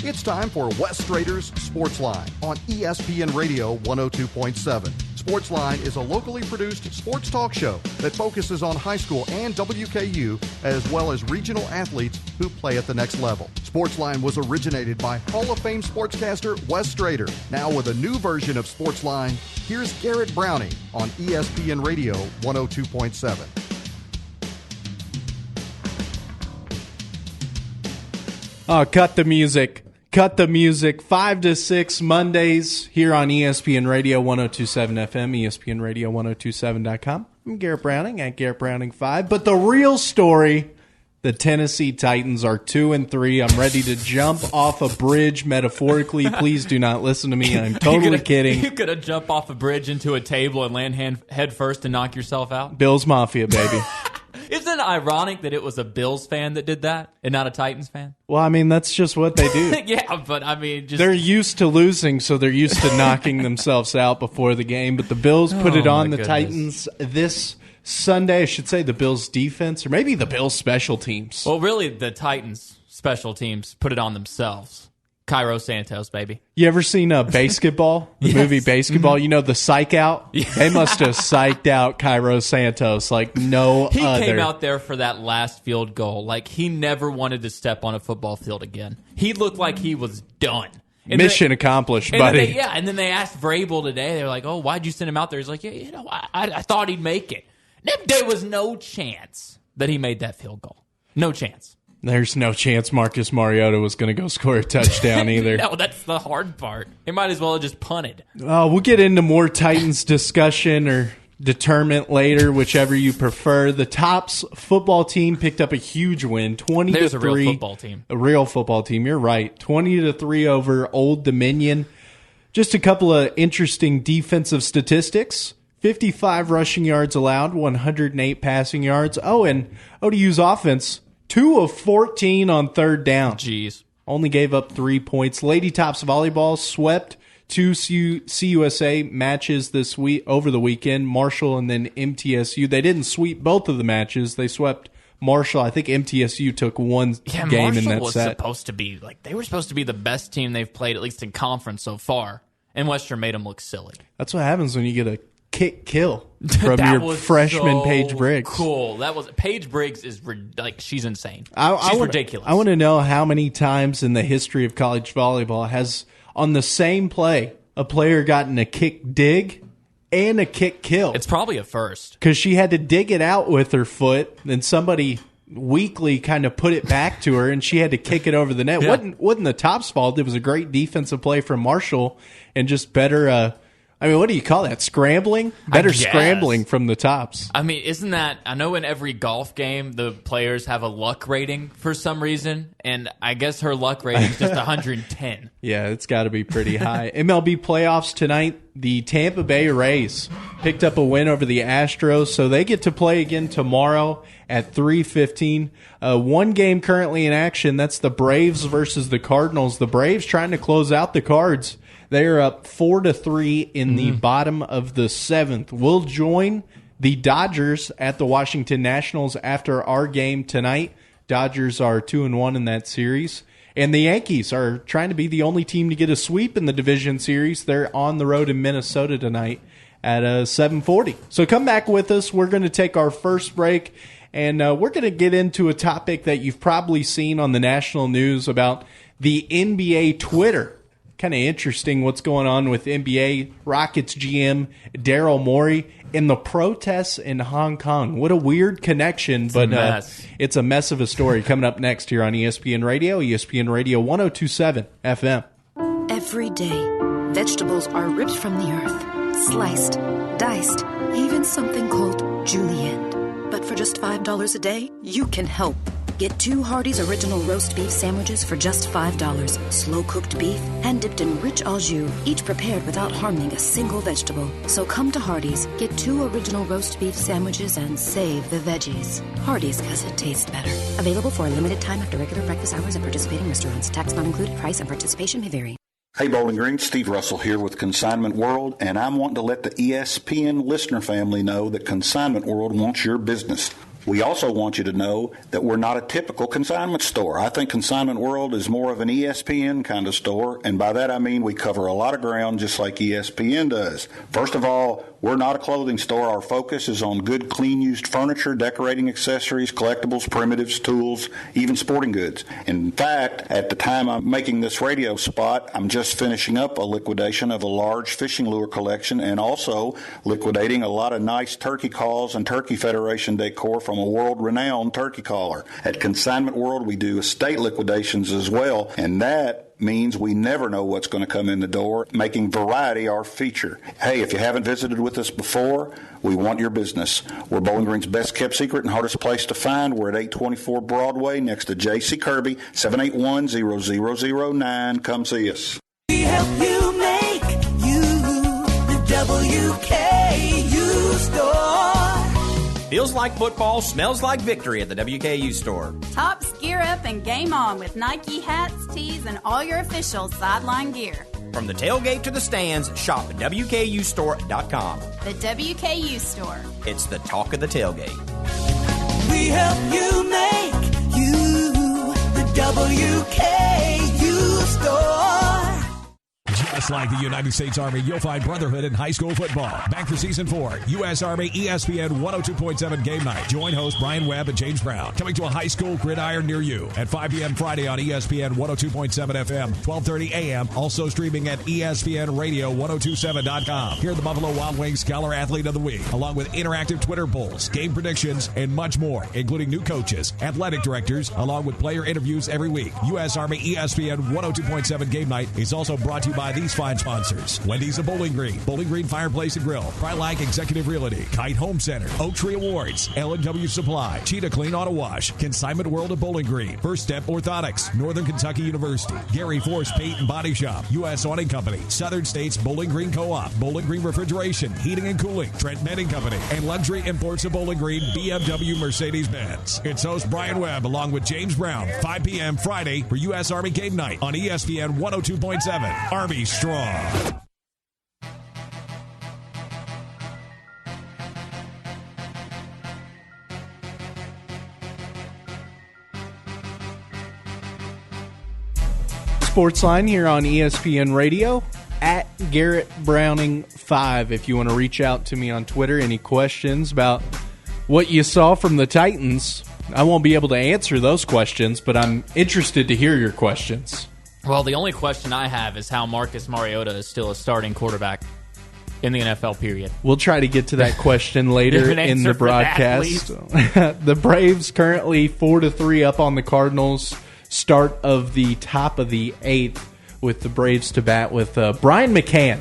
It's time for Wes Strader's Sportsline on ESPN Radio 102.7. Sportsline is a locally produced sports talk show that focuses on high school and WKU as well as regional athletes who play at the next level. Sportsline was originated by Hall of Fame sportscaster Wes Strader. Now with a new version of Sportsline, here's Garret Browning on ESPN Radio 102.7. Oh, cut the music. Cut the music. 5 to 6 Mondays here on ESPN Radio 102.7 FM, ESPNRadio1027.com. I'm Garret Browning at Garret Browning 5. But the real story, the Tennessee Titans are 2-3. I'm ready to jump off a bridge metaphorically. Please do not listen to me. I'm totally kidding. You could have jumped off a bridge into a table and land head first and knock yourself out. Bills Mafia, baby. Isn't it ironic that it was a Bills fan that did that and not a Titans fan? Well, I mean, that's just what they do. Yeah, but I mean, they're used to losing, so they're used to knocking themselves out before the game. But the Bills put it on the Titans this Sunday. I should say the Bills defense, or maybe the Bills special teams. Well, really, the Titans special teams put it on themselves. Cairo Santos, baby. You ever seen Basketball? The movie Basketball? You know, the psych out? Yeah. They must have psyched out Cairo Santos like no he other. He came out there for that last field goal. Like, he never wanted to step on a football field again. He looked like he was done. And mission accomplished, buddy. And then they asked Vrabel today. They were like, oh, why'd you send him out there? He's like, yeah, I thought he'd make it. There was no chance that he made that field goal. No chance. There's no chance Marcus Mariota was going to go score a touchdown either. No, that's the hard part. He might as well have just punted. We'll get into more Titans discussion or determinant later, whichever you prefer. The Tops football team picked up a huge win, 20-3. There's a real football team. A real football team, you're right. 20-3 over Old Dominion. Just a couple of interesting defensive statistics. 55 rushing yards allowed, 108 passing yards. Oh, and ODU's offense, 2 of 14 on third down. Jeez. Only gave up 3 points. Lady Tops volleyball swept 2 CUSA matches this week over the weekend, Marshall and then MTSU. They didn't sweep both of the matches. They swept Marshall. I think MTSU took one game Marshall in that was set. Supposed to be they were supposed to be the best team they've played, at least in conference so far. And Western made them look silly. That's what happens when you get a kill from your freshman Paige Briggs. Cool. Paige Briggs is she's insane. She's ridiculous. I want to know how many times in the history of college volleyball has on the same play a player gotten a kick dig and a kick kill. It's probably a first because she had to dig it out with her foot, then somebody weakly kind of put it back to her, and she had to kick it over the net. Yeah. Wasn't the Tops' fault. It was a great defensive play from Marshall and just better. I mean, what do you call that? Scrambling? Better scrambling from the Tops. I mean, isn't that... I know in every golf game, the players have a luck rating for some reason, and I guess her luck rating is just 110. Yeah, it's got to be pretty high. MLB playoffs tonight, the Tampa Bay Rays picked up a win over the Astros, so they get to play again tomorrow at 3:15. One game currently in action, that's the Braves versus the Cardinals. The Braves trying to close out the Cards. They are up 4-3 in the bottom of the 7th. We'll join the Dodgers at the Washington Nationals after our game tonight. Dodgers are 2-1 in that series. And the Yankees are trying to be the only team to get a sweep in the division series. They're on the road in Minnesota tonight at 7:40. So come back with us. We're going to take our first break, and we're going to get into a topic that you've probably seen on the national news about the NBA Twitter. Kind of interesting what's going on with NBA Rockets GM Daryl Morey and the protests in Hong Kong. What a weird connection, but it's a mess of a story. Coming up next here on ESPN Radio 102.7 FM. Every day, vegetables are ripped from the earth, sliced, diced, even something called julienne. But for just $5 a day, you can help. Get 2 Hardee's Original Roast Beef Sandwiches for just $5. Slow-cooked beef, hand-dipped in rich au jus, each prepared without harming a single vegetable. So come to Hardee's, get 2 Original Roast Beef Sandwiches, and save the veggies. Hardee's, because it tastes better. Available for a limited time after regular breakfast hours at participating restaurants. Tax not included. Price and participation may vary. Hey, Bowling Green, Steve Russell here with Consignment World, and I'm wanting to let the ESPN listener family know that Consignment World wants your business. We also want you to know that we're not a typical consignment store. I think Consignment World is more of an ESPN kind of store, and by that I mean we cover a lot of ground just like ESPN does. First of all, we're not a clothing store. Our focus is on good, clean, used furniture, decorating accessories, collectibles, primitives, tools, even sporting goods. In fact, at the time I'm making this radio spot, I'm just finishing up a liquidation of a large fishing lure collection and also liquidating a lot of nice turkey calls and Turkey Federation decor from a world-renowned turkey caller. At Consignment World, we do estate liquidations as well, and that means we never know what's going to come in the door, making variety our feature. Hey, if you haven't visited with us before, we want your business. We're Bowling Green's best kept secret and hardest place to find. We're at 824 Broadway next to J.C. Kirby, 781-0009. Come see us. We help you make you the WKU store. Feels like football, smells like victory at the WKU store. Tops, gear up, and game on with Nike hats, tees, and all your official sideline gear. From the tailgate to the stands, shop at WKUstore.com. The WKU store. It's the talk of the tailgate. We help you make you the WKU store. Just like the United States Army, you'll find brotherhood in high school football. Back for Season 4, U.S. Army ESPN 102.7 Game Night. Join host Brian Webb and James Brown. Coming to a high school gridiron near you at 5 p.m. Friday on ESPN 102.7 FM, 12:30 a.m. Also streaming at ESPN Radio 1027.com. Hear the Buffalo Wild Wings Scholar Athlete of the Week, along with interactive Twitter polls, game predictions, and much more, including new coaches, athletic directors, along with player interviews every week. U.S. Army ESPN 102.7 Game Night is also brought to you by these fine sponsors: Wendy's of Bowling Green Fireplace and Grill, Prylac Executive Realty, Kite Home Center, Oak Tree Awards, L&W Supply, Cheetah Clean Auto Wash, Consignment World of Bowling Green, First Step Orthotics, Northern Kentucky University, Gary Force Paint and Body Shop, U.S. Awning Company, Southern States Bowling Green Co-op, Bowling Green Refrigeration, Heating and Cooling, Trent Bedding Company, and Luxury Imports of Bowling Green, BMW Mercedes-Benz. It's host Brian Webb along with James Brown, 5 p.m. Friday for U.S. Army Game Night on ESPN 102.7. Army Strong. Sportsline here on ESPN Radio at Garret Browning 5. If you want to reach out to me on Twitter, any questions about what you saw from the Titans, I won't be able to answer those questions, but I'm interested to hear your questions. Well, the only question I have is how Marcus Mariota is still a starting quarterback in the NFL, period. We'll try to get to that question later in the broadcast. The Braves currently 4-3 up on the Cardinals. Start of the top of the 8th with the Braves to bat with Brian McCann,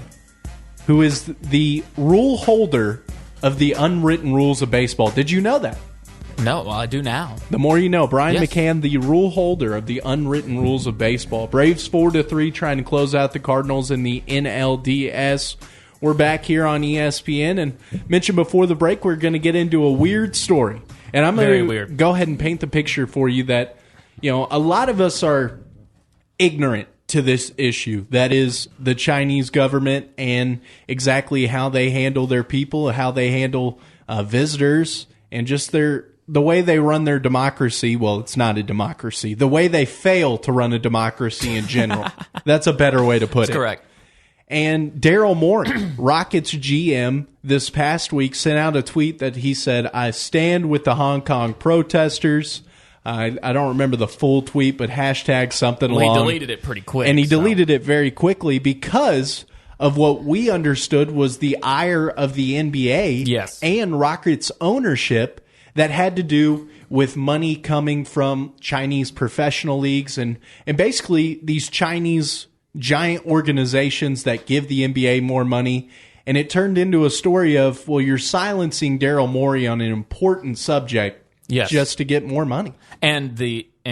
who is the rule holder of the unwritten rules of baseball. Did you know that? No, well, I do now. The more you know. Brian McCann, the rule holder of the unwritten rules of baseball. Braves 4-3 trying to close out the Cardinals in the NLDS. We're back here on ESPN, and mentioned before the break we're going to get into a weird story. And I'm going to go ahead and paint the picture for you that, you know, a lot of us are ignorant to this issue. That is the Chinese government and exactly how they handle their people, how they handle visitors, and just the way they run their democracy. Well, it's not a democracy. The way they fail to run a democracy in general. That's a better way to put it. That's correct. And Daryl Morey, Rockets GM, this past week sent out a tweet that he said, "I stand with the Hong Kong protesters." I don't remember the full tweet, but hashtag something along. He deleted it pretty quick. And he deleted it very quickly because of what we understood was the ire of the NBA and Rockets ownership that had to do with money coming from Chinese professional leagues and basically these Chinese giant organizations that give the NBA more money. And it turned into a story of, well, you're silencing Daryl Morey on an important subject just to get more money. And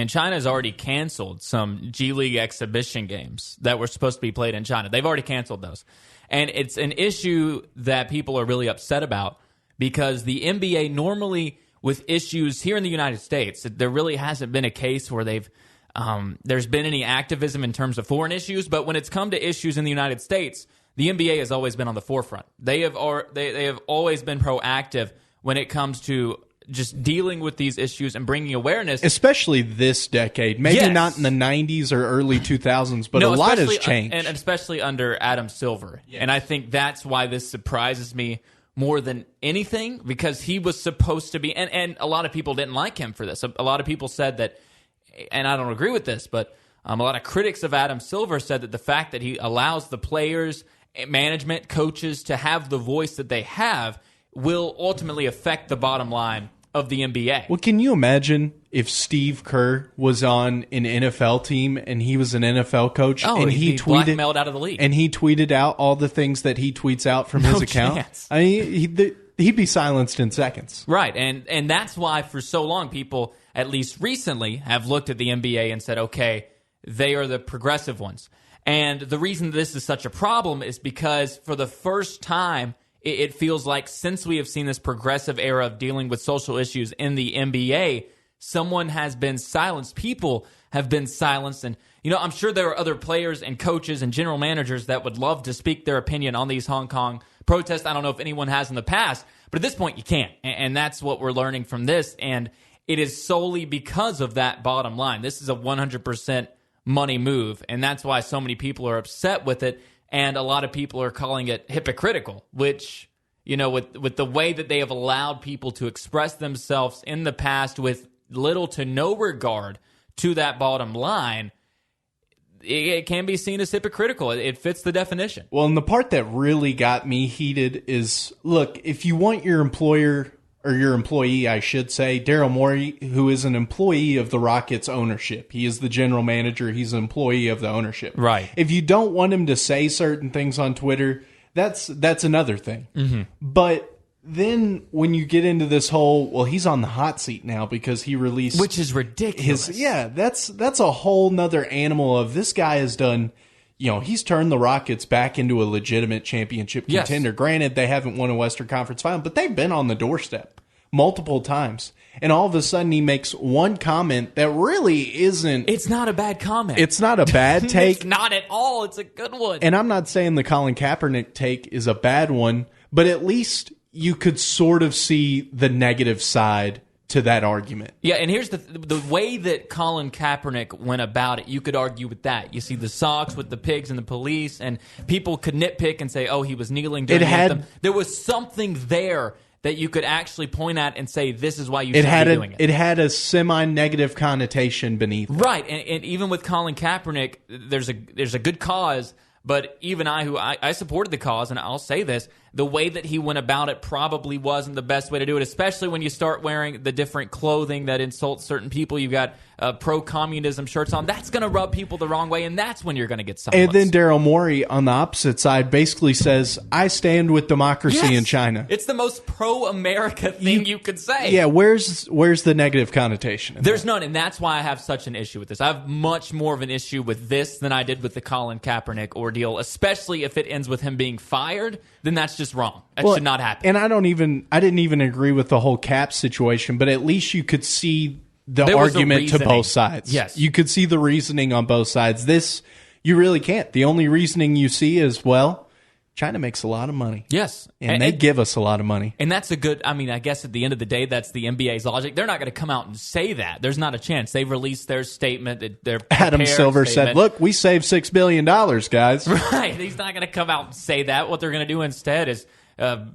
China's already canceled some G League exhibition games that were supposed to be played in China. They've already canceled those. And it's an issue that people are really upset about because the NBA normally, with issues here in the United States, there really hasn't been a case where there's been any activism in terms of foreign issues. But when it's come to issues in the United States, the NBA has always been on the forefront. They have always been proactive when it comes to just dealing with these issues and bringing awareness. Especially this decade. Maybe not in the 90s or early 2000s, but a lot has changed. And especially under Adam Silver. Yes. And I think that's why this surprises me more than anything, because he was supposed to be, and a lot of people didn't like him for this. A lot of people said that, and I don't agree with this, but a lot of critics of Adam Silver said that the fact that he allows the players, management, coaches to have the voice that they have will ultimately affect the bottom line of the NBA. Well, can you imagine if Steve Kerr was on an NFL team and he was an NFL coach and he tweeted blackmailed out of the league, and he tweeted out all the things that he tweets out from his account? Chance. I mean, he'd be silenced in seconds. Right, and that's why for so long people, at least recently, have looked at the NBA and said, okay, they are the progressive ones. And the reason this is such a problem is because for the first time, it feels like since we have seen this progressive era of dealing with social issues in the NBA, someone has been silenced. People have been silenced. And, I'm sure there are other players and coaches and general managers that would love to speak their opinion on these Hong Kong protests. I don't know if anyone has in the past, but at this point you can't. And that's what we're learning from this. And it is solely because of that bottom line. This is a 100% money move. And that's why so many people are upset with it. And a lot of people are calling it hypocritical, which, with the way that they have allowed people to express themselves in the past with little to no regard to that bottom line, it can be seen as hypocritical. It fits the definition. Well, and the part that really got me heated is, look, if you want your employer, or your employee, I should say, Daryl Morey, who is an employee of the Rockets ownership. He is the general manager. He's an employee of the ownership. Right. If you don't want him to say certain things on Twitter, that's another thing. Mm-hmm. But then when you get into this whole, well, he's on the hot seat now because he released... Which is ridiculous. That's a whole nother animal of this guy has done... he's turned the Rockets back into a legitimate championship contender. Yes. Granted, they haven't won a Western Conference final, but they've been on the doorstep multiple times. And all of a sudden, he makes one comment that really isn't... It's not a bad comment. It's not a bad take. It's not at all. It's a good one. And I'm not saying the Colin Kaepernick take is a bad one, but at least you could sort of see the negative side to that argument. Yeah, and here's the way that Colin Kaepernick went about it. You could argue with that. You see the socks with the pigs and the police, and people could nitpick and say, "Oh, he was kneeling during the anthem." There was something there that you could actually point at and say, "This is why you should be doing it." It had a semi-negative connotation beneath it. Right, and even with Colin Kaepernick, there's a good cause. But even I supported the cause, and I'll say this, the way that he went about it probably wasn't the best way to do it, especially when you start wearing the different clothing that insults certain people. You've got pro-communism shirts on. That's going to rub people the wrong way, and that's when you're going to get silenced. And then Daryl Morey, on the opposite side, basically says, I stand with democracy in China. It's the most pro-America thing you could say. Yeah, where's the negative connotation? There's none, and that's why I have such an issue with this. I have much more of an issue with this than I did with the Colin Kaepernick ordeal, especially if it ends with him being fired. Then that's just wrong. That should not happen. And I didn't even agree with the whole Cap situation, but at least you could see the argument to both sides. Yes. You could see the reasoning on both sides. This, you really can't. The only reasoning you see is, well, China makes a lot of money. Yes. And they give us a lot of money. And that's I guess at the end of the day, that's the NBA's logic. They're not going to come out and say that. There's not a chance. They've released their statement. Adam Silver said, look, we saved $6 billion, guys. Right. He's not going to come out and say that. What they're going to do instead is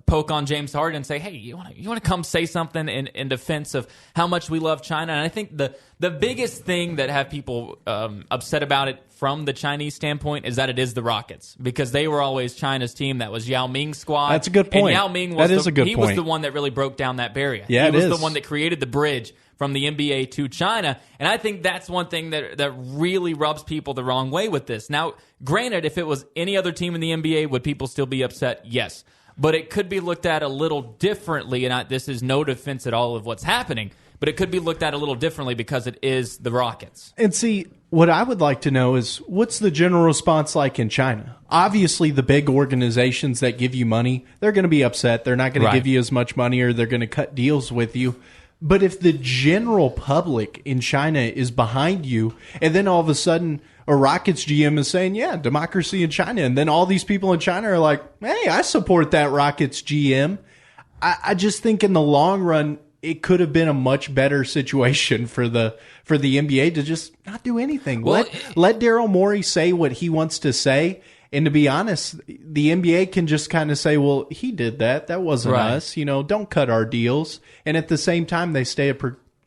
poke on James Harden and say, hey, you want to come say something in defense of how much we love China? And I think the biggest thing that have people upset about it from the Chinese standpoint is that it is the Rockets, because they were always China's team. That was Yao Ming's squad. That's a good point. And Yao Ming was he was the one that really broke down that barrier. Yeah, he was the one that created the bridge from the NBA to China. And I think that's one thing that really rubs people the wrong way with this. Now, granted, if it was any other team in the NBA, would people still be upset? Yes. But it could be looked at a little differently, and this is no defense at all of what's happening, but it could be looked at a little differently because it is the Rockets. And see, what I would like to know is, what's the general response like in China? Obviously, the big organizations that give you money, they're going to be upset. They're not going to give you as much money, or they're going to cut deals with you. But if the general public in China is behind you, and then all of a sudden a Rockets GM is saying, yeah, democracy in China, and then all these people in China are like, hey, I support that Rockets GM. I just think in the long run, it could have been a much better situation for the NBA to just not do anything. Well, let Daryl Morey say what he wants to say. And to be honest, the NBA can just kind of say, well, he did that. That wasn't us. Don't cut our deals. And at the same time, they stay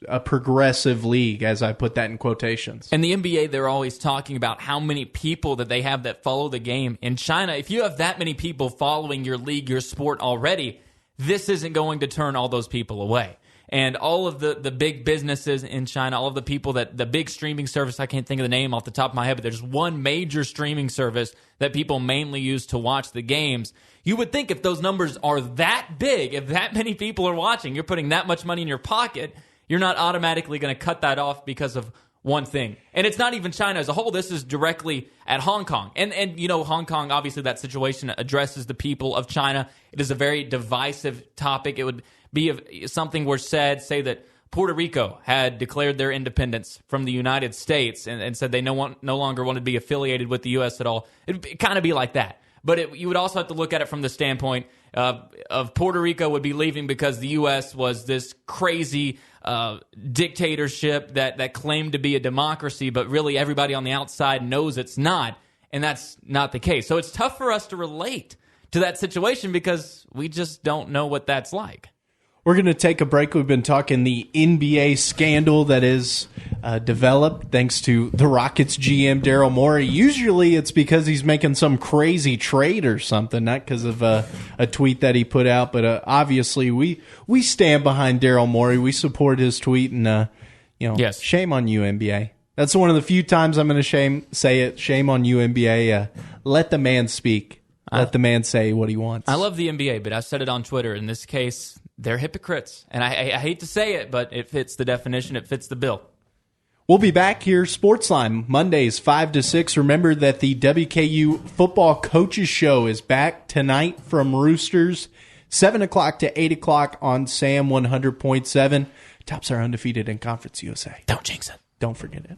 a progressive league, as I put that in quotations. And the NBA, they're always talking about how many people that they have that follow the game. In China, if you have that many people following your league, your sport already, this isn't going to turn all those people away. And all of the big businesses in China, all of the people the big streaming service, I can't think of the name off the top of my head, but there's one major streaming service that people mainly use to watch the games. You would think if those numbers are that big, if that many people are watching, you're putting that much money in your pocket, you're not automatically going to cut that off because of one thing. And it's not even China as a whole. This is directly at Hong Kong. And Hong Kong, obviously that situation addresses the people of China. It is a very divisive topic. It would be if something were said, say that Puerto Rico had declared their independence from the United States and said they no longer wanted to be affiliated with the U.S. at all. It'd kind of be like that. But you would also have to look at it from the standpoint of Puerto Rico would be leaving because the U.S. was this crazy dictatorship that claimed to be a democracy, but really everybody on the outside knows it's not, and that's not the case. So it's tough for us to relate to that situation because we just don't know what that's like. We're going to take a break. We've been talking the NBA scandal that is developed thanks to the Rockets GM, Daryl Morey. Usually it's because he's making some crazy trade or something, not because of a tweet that he put out. But obviously we stand behind Daryl Morey. We support his tweet, and yes. Shame on you, NBA. That's one of the few times I'm going to say it. Shame on you, NBA. Let the man speak. Let the man say what he wants. I love the NBA, but I said it on Twitter. In this case, they're hypocrites. And I hate to say it, but it fits the definition. It fits the bill. We'll be back here, Sportsline, Mondays, 5 to 6. Remember that the WKU Football Coaches Show is back tonight from Roosters, 7 o'clock to 8 o'clock on SAM 100.7. Tops are undefeated in Conference USA. Don't jinx it. Don't forget it.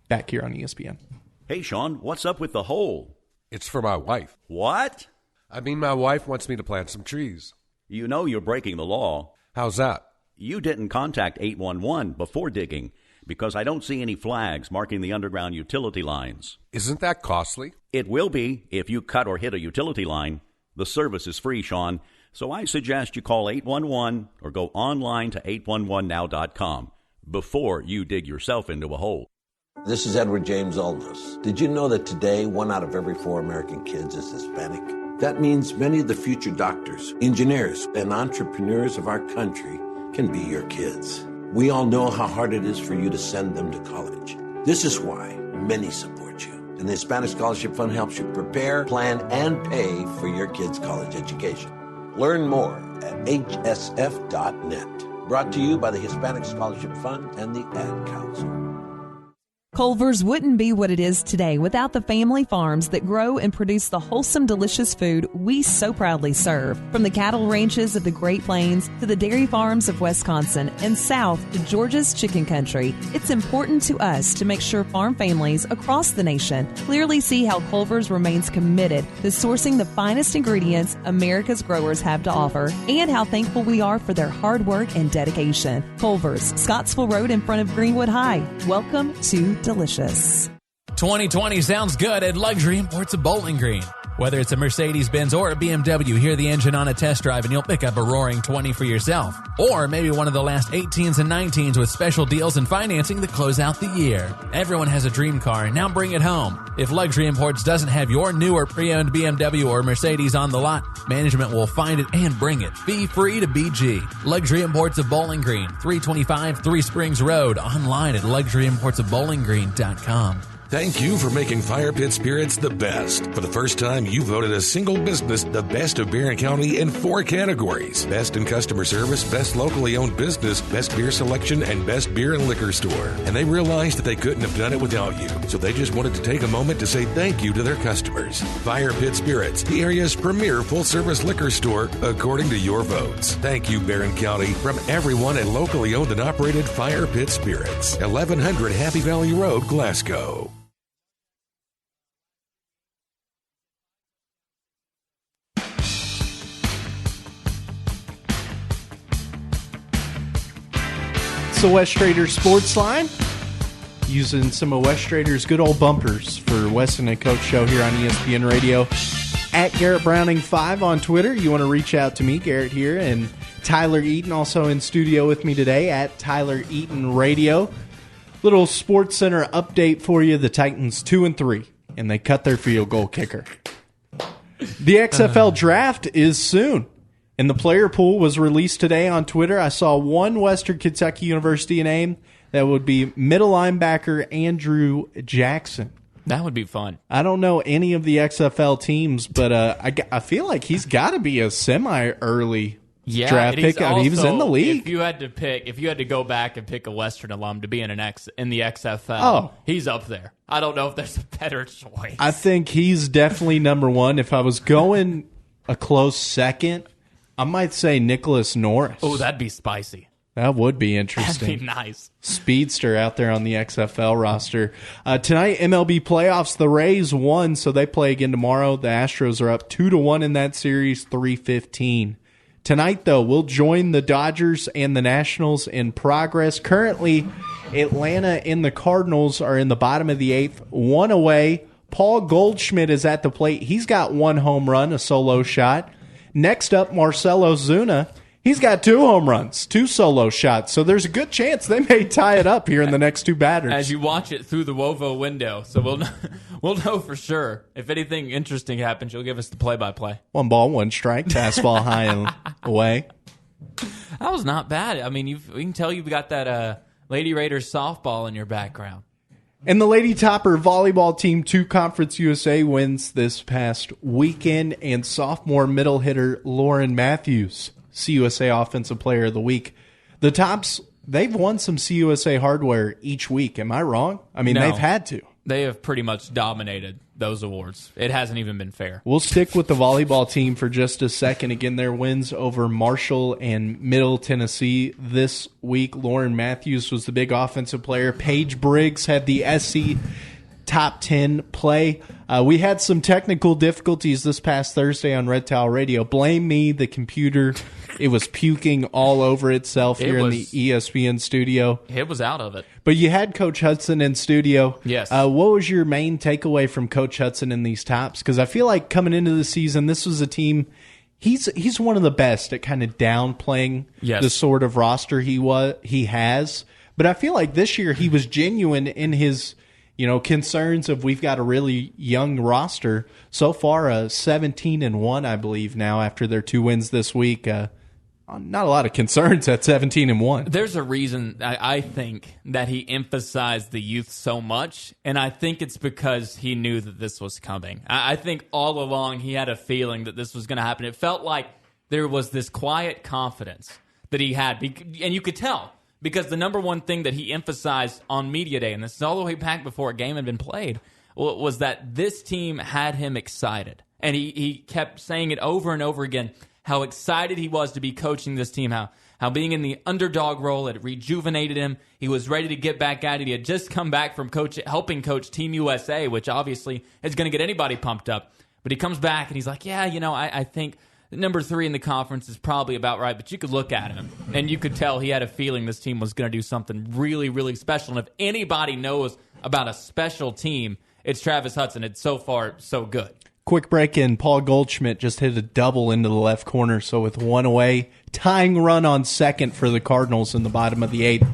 Back here on ESPN. Hey, Sean, what's up with the hole? It's for my wife. What? I mean, my wife wants me to plant some trees. You know you're breaking the law. How's that? You didn't contact 811 before digging because I don't see any flags marking the underground utility lines. Isn't that costly? It will be if you cut or hit a utility line. The service is free, Sean, so I suggest you call 811 or go online to 811now.com before you dig yourself into a hole. This is Edward James Olmos. Did you know that today 1 out of every 4 American kids is Hispanic? That means many of the future doctors, engineers, and entrepreneurs of our country can be your kids. We all know how hard it is for you to send them to college. This is why many support you. And the Hispanic Scholarship Fund helps you prepare, plan, and pay for your kids' college education. Learn more at hsf.net. Brought to you by the Hispanic Scholarship Fund and the Ad Council. Culver's wouldn't be what it is today without the family farms that grow and produce the wholesome, delicious food we so proudly serve. From the cattle ranches of the Great Plains to the dairy farms of Wisconsin and south to Georgia's chicken country, it's important to us to make sure farm families across the nation clearly see how Culver's remains committed to sourcing the finest ingredients America's growers have to offer and how thankful we are for their hard work and dedication. Culver's, Scottsville Road in front of Greenwood High. Welcome to Delicious. 2020 sounds good at Luxury Imports of Bowling Green. Whether it's a Mercedes-Benz or a BMW, hear the engine on a test drive and you'll pick up a roaring 20 for yourself. Or maybe one of the last 18s and 19s with special deals and financing to close out the year. Everyone has a dream car, now bring it home. If Luxury Imports doesn't have your new or pre-owned BMW or Mercedes on the lot, management will find it and bring it. Fee-free to BG. Luxury Imports of Bowling Green, 325 Three Springs Road, online at luxuryimportsofbowlinggreen.com. Thank you for making Fire Pit Spirits the best. For the first time, you voted a single business the best of Barron County in 4 categories. Best in customer service, best locally owned business, best beer selection, and best beer and liquor store. And they realized that they couldn't have done it without you. So they just wanted to take a moment to say thank you to their customers. Fire Pit Spirits, the area's premier full-service liquor store, according to your votes. Thank you, Barron County, from everyone at locally owned and operated Fire Pit Spirits. 1100 Happy Valley Road, Glasgow. It's the Wes Strader Sportsline. Using some of Wes Strader's good old bumpers for Weston and Coach Show here on ESPN Radio. At Garret Browning 5 on Twitter. You want to reach out to me, Garrett here, and Tyler Eaton also in studio with me today at Tyler Eaton Radio. Little Sports Center update for you. The Titans 2-3, and they cut their field goal kicker. The XFL draft is soon, and the player pool was released today on Twitter. I saw one Western Kentucky University name. That would be middle linebacker Andrew Jackson. That would be fun. I don't know any of the XFL teams, but I feel like he's got to be a semi-early draft pick. He was in the league. If you had to go back and pick a Western alum to be in the XFL, he's up there. I don't know if there's a better choice. I think he's definitely number one. If I was going a close second, I might say Nicholas Norris. Oh, that'd be spicy. That would be interesting. That'd be nice. Speedster out there on the XFL roster. Tonight, MLB playoffs, the Rays won, so they play again tomorrow. The Astros are up 2-1 in that series, 3-15. Tonight, though, we'll join the Dodgers and the Nationals in progress. Currently, Atlanta and the Cardinals are in the bottom of the eighth, one away. Paul Goldschmidt is at the plate. He's got one home run, a solo shot. Next up, Marcell Ozuna. He's got 2 home runs, 2 solo shots, so there's a good chance they may tie it up here in the next 2 batters. As you watch it through the WOVO window, so we'll know for sure. If anything interesting happens, you'll give us the play-by-play. 1 ball, 1 strike, fastball high and away. That was not bad. I mean, we can tell you've got that Lady Raiders softball in your background. And the Lady Topper volleyball team 2 Conference USA wins this past weekend, and sophomore middle hitter Lauren Matthews, CUSA Offensive Player of the Week. The Tops, they've won some CUSA hardware each week. Am I wrong? I mean, they've had to. They have pretty much dominated those awards. It hasn't even been fair. We'll stick with the volleyball team for just a second. Again, their wins over Marshall and Middle Tennessee this week. Lauren Matthews was the big offensive player. Paige Briggs had the SC Top 10 play. We had some technical difficulties this past Thursday on Red Towel Radio. Blame me, the computer. It was puking all over itself in the ESPN studio. It was out of it. But you had Coach Hudson in studio. Yes. What was your main takeaway from Coach Hudson in these Tops? Because I feel like coming into the season, this was a team, he's one of the best at kind of downplaying the sort of roster he has. But I feel like this year he was genuine in his concerns of we've got a really young roster. So far, 17-1, I believe, now after their 2 wins this week. Not a lot of concerns at 17-1. There's a reason I think that he emphasized the youth so much, and I think it's because he knew that this was coming. I think all along he had a feeling that this was going to happen. It felt like there was this quiet confidence that he had, and you could tell. Because the number one thing that he emphasized on Media Day, and this is all the way back before a game had been played, was that this team had him excited. And he kept saying it over and over again, how excited he was to be coaching this team, how being in the underdog role had rejuvenated him. He was ready to get back at it. He had just come back from helping coach Team USA, which obviously is going to get anybody pumped up. But he comes back and he's like, I think number 3 in the conference is probably about right, but you could look at him, and you could tell he had a feeling this team was going to do something really, really special. And if anybody knows about a special team, it's Travis Hudson. It's so far so good. Quick break in. Paul Goldschmidt just hit a double into the left corner, so with 1 away, tying run on second for the Cardinals in the bottom of the 8th.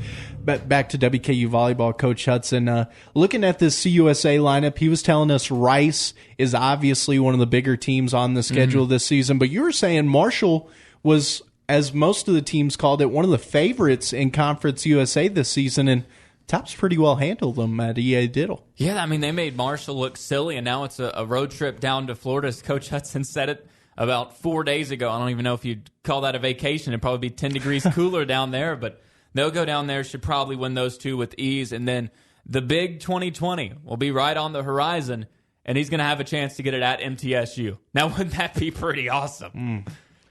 But back to WKU volleyball, Coach Hudson. Looking at this CUSA lineup, he was telling us Rice is obviously one of the bigger teams on the schedule this season. But you were saying Marshall was, as most of the teams called it, one of the favorites in Conference USA this season. And Tops pretty well handled them at EA Diddle. Yeah, I mean, they made Marshall look silly, and now it's a road trip down to Florida. As Coach Hudson said it about 4 days ago. I don't even know if you'd call that a vacation. It'd probably be 10 degrees cooler down there, but they'll go down there, should probably win those 2 with ease. And then the big 2020 will be right on the horizon, and he's going to have a chance to get it at MTSU. Now, wouldn't that be pretty awesome?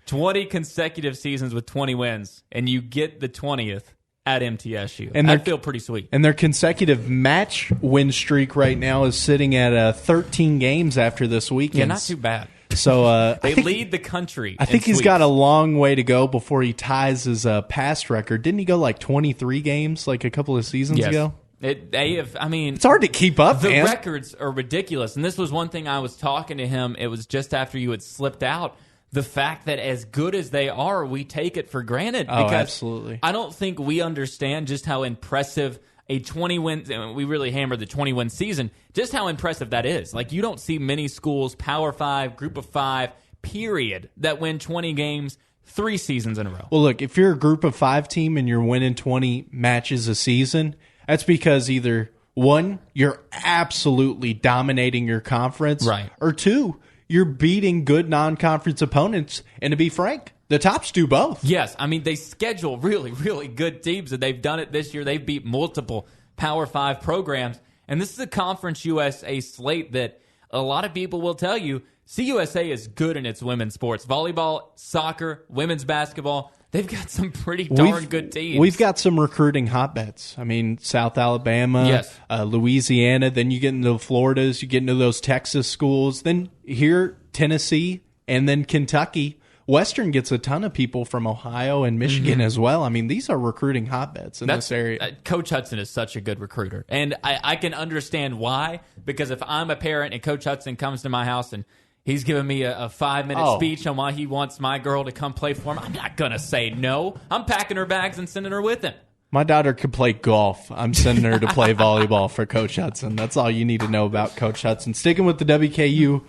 20 consecutive seasons with 20 wins, and you get the 20th at MTSU. And I feel pretty sweet. And their consecutive match win streak right now is sitting at 13 games after this weekend. Yeah, not too bad. So they lead the country. I think he's got a long way to go before he ties his past record. Didn't he go like 23 games like a couple of seasons ago? It's hard to keep up, the man. records are ridiculous. And this was one thing I was talking to him. It was just after you had slipped out. The fact that as good as they are, we take it for granted. Oh, because absolutely. I don't think we understand just how impressive a 20-win, we really hammered the 20-win season, just how impressive that is. Like, you don't see many schools, Power 5, Group of 5, period, that win 20 games 3 seasons in a row. Well, look, if you're a Group of 5 team and you're winning 20 matches a season, that's because either, 1, you're absolutely dominating your conference, right, or 2, you're beating good non-conference opponents. And to be frank, the tops do both. Yes, I mean, they schedule really, really good teams, and they've done it this year. They've beat multiple Power 5 programs, and this is a Conference USA slate that a lot of people will tell you CUSA is good in its women's sports. Volleyball, soccer, women's basketball. They've got some pretty darn good teams. We've got some recruiting hotbeds. I mean, South Alabama, yes, Louisiana. Then you get into the Floridas. You get into those Texas schools. Then here, Tennessee, and then Kentucky. Western gets a ton of people from Ohio and Michigan as well. I mean, these are recruiting hotbeds in this area. Coach Hudson is such a good recruiter. And I can understand why, because if I'm a parent and Coach Hudson comes to my house and he's giving me a 5-minute speech on why he wants my girl to come play for him, I'm not going to say no. I'm packing her bags and sending her with him. My daughter could play golf. I'm sending her to play volleyball for Coach Hudson. That's all you need to know about Coach Hudson. Sticking with the WKU,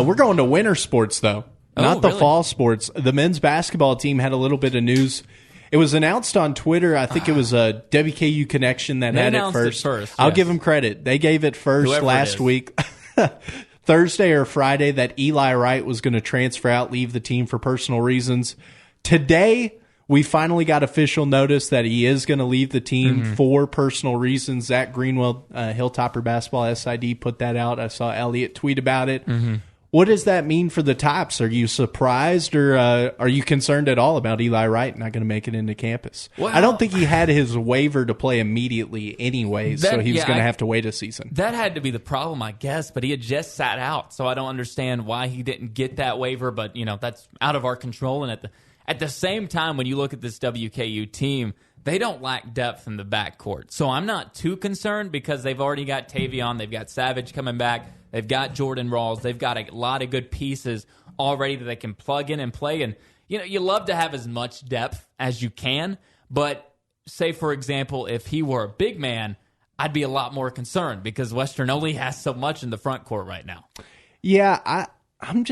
we're going to winter sports, though. Not the fall sports. The men's basketball team had a little bit of news. It was announced on Twitter. I think it was a WKU Connection that had it first. I'll give them credit. They gave it first last week. Thursday or Friday that Eli Wright was going to transfer out, leave the team for personal reasons. Today, we finally got official notice that he is going to leave the team for personal reasons. Zach Greenwell, Hilltopper Basketball SID, put that out. I saw Elliot tweet about it. What does that mean for the Tops? Are you surprised, or are you concerned at all about Eli Wright not going to make it into campus? Well, I don't think he had his waiver to play immediately anyway, so he was going to have to wait a season. That had to be the problem, I guess, but he had just sat out, so I don't understand why he didn't get that waiver, but that's out of our control. And at the same time, when you look at this WKU team, they don't lack depth in the backcourt. So I'm not too concerned because they've already got Tavion, they've got Savage coming back, they've got Jordan Rawls, they've got a lot of good pieces already that they can plug in and play. And, you love to have as much depth as you can, but say, for example, if he were a big man, I'd be a lot more concerned because Western only has so much in the front court right now. Yeah, I'm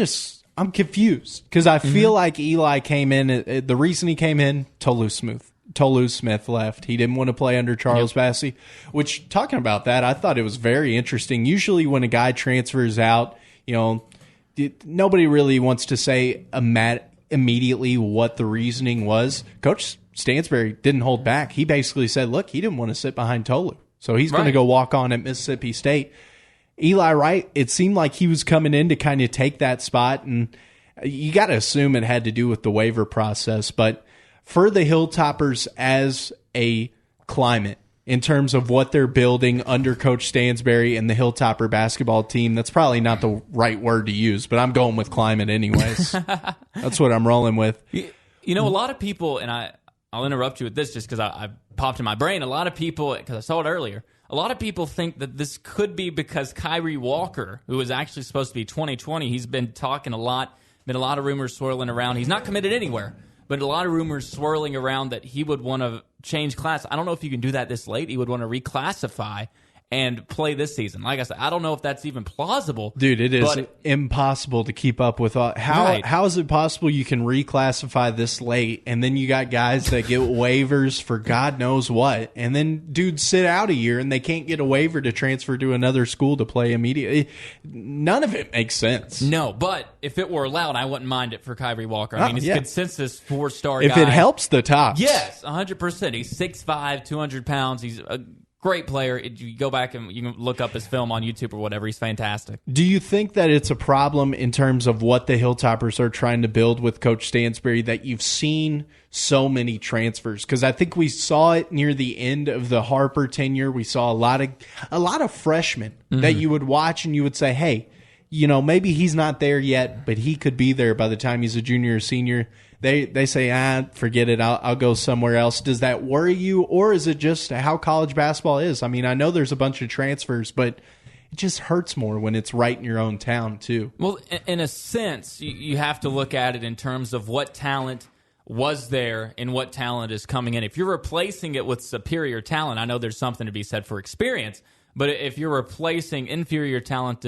confused because I feel like Eli came in, the reason he came in, Tolu Smith left. He didn't want to play under Charles Bassey, which, talking about that, I thought it was very interesting. Usually when a guy transfers out, nobody really wants to say immediately what the reasoning was. Coach Stansbury didn't hold back. He basically said, look, he didn't want to sit behind Tolu, so he's going to go walk on at Mississippi State. Eli Wright, it seemed like he was coming in to kind of take that spot, and you got to assume it had to do with the waiver process, but for the Hilltoppers as a climate, in terms of what they're building under Coach Stansbury and the Hilltopper basketball team, that's probably not the right word to use, but I'm going with climate anyways. That's what I'm rolling with. A lot of people, and I'll interrupt you with this just because I popped in my brain, a lot of people, because I saw it earlier, a lot of people think that this could be because Kyrie Walker, who was actually supposed to be 2020, he's been talking a lot, been a lot of rumors swirling around. He's not committed anywhere. But a lot of rumors swirling around that he would want to change class. I don't know if you can do that this late. He would want to reclassify and play this season. Like I said, I don't know if that's even plausible. Dude, it is impossible to keep up with. How is it possible you can reclassify this late, and then you got guys that get waivers for God knows what, and then dudes sit out a year and they can't get a waiver to transfer to another school to play immediately? None of it makes sense. No, but if it were allowed, I wouldn't mind it for Kyrie Walker. I mean, he's a consensus 4-star guy. If it helps the Tops. Yes, 100%. He's 6'5", 200 pounds. He's a great player. You go back and you can look up his film on YouTube or whatever. He's fantastic. Do you think that it's a problem in terms of what the Hilltoppers are trying to build with Coach Stansbury that you've seen so many transfers? Because I think we saw it near the end of the Harper tenure. We saw a lot of freshmen that you would watch and you would say, hey, maybe he's not there yet, but he could be there by the time he's a junior or senior. They say, forget it, I'll go somewhere else. Does that worry you, or is it just how college basketball is? I mean, I know there's a bunch of transfers, but it just hurts more when it's right in your own town, too. Well, in a sense, you have to look at it in terms of what talent was there and what talent is coming in. If you're replacing it with superior talent, I know there's something to be said for experience, but if you're replacing inferior talent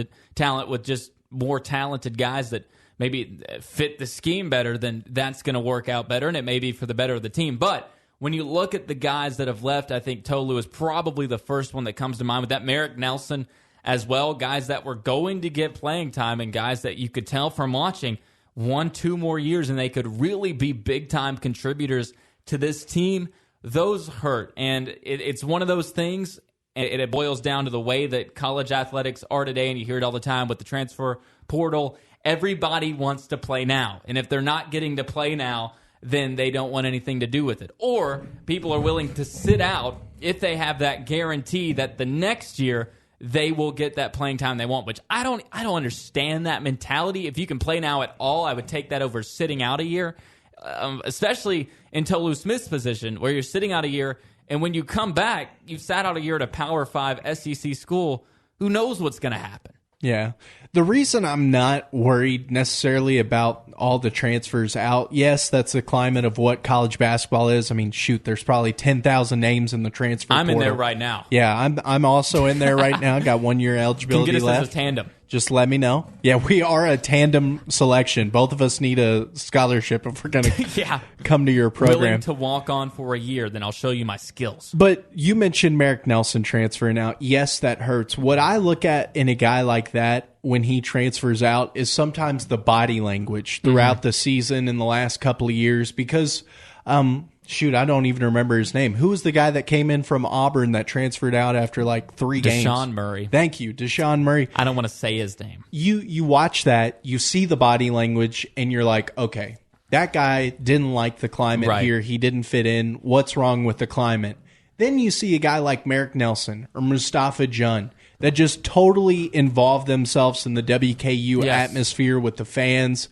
with just more talented guys that maybe fit the scheme better, then that's going to work out better, and it may be for the better of the team. But when you look at the guys that have left, I think Tolu is probably the first one that comes to mind with that. Merrick Nelson as well, guys that were going to get playing time and guys that you could tell from watching 1-2 more years and they could really be big-time contributors to this team. Those hurt, and it's one of those things, and it boils down to the way that college athletics are today, and you hear it all the time with the transfer portal. Everybody wants to play now, and if they're not getting to play now, then they don't want anything to do with it. Or people are willing to sit out if they have that guarantee that the next year they will get that playing time they want, which I don't understand that mentality. If you can play now at all, I would take that over sitting out a year, especially in Tolu Smith's position where you're sitting out a year, and when you come back, you've sat out a year at a Power 5 SEC school. Who knows what's going to happen? Yeah. The reason I'm not worried necessarily about all the transfers out, yes, that's the climate of what college basketball is. I mean, shoot, there's probably 10,000 names in the transfer portal. I'm in there right now. Yeah, I'm also in there right now. Got 1 year eligibility Can get us left. as a tandem. Just let me know. Yeah, we are a tandem selection. Both of us need a scholarship if we're going to come to your program. Willing to walk on for a year, then I'll show you my skills. But you mentioned Merrick Nelson transferring out. Yes, that hurts. What I look at in a guy like that when he transfers out is sometimes the body language throughout the season in the last couple of years because I don't even remember his name. Who was the guy that came in from Auburn that transferred out after like 3 games? Deshaun Murray. Thank you, Deshaun Murray. I don't want to say his name. You watch that, you see the body language, and you're like, okay, that guy didn't like the climate here. He didn't fit in. What's wrong with the climate? Then you see a guy like Merrick Nelson or Mustafa Jun that just totally involved themselves in the WKU atmosphere with the fans.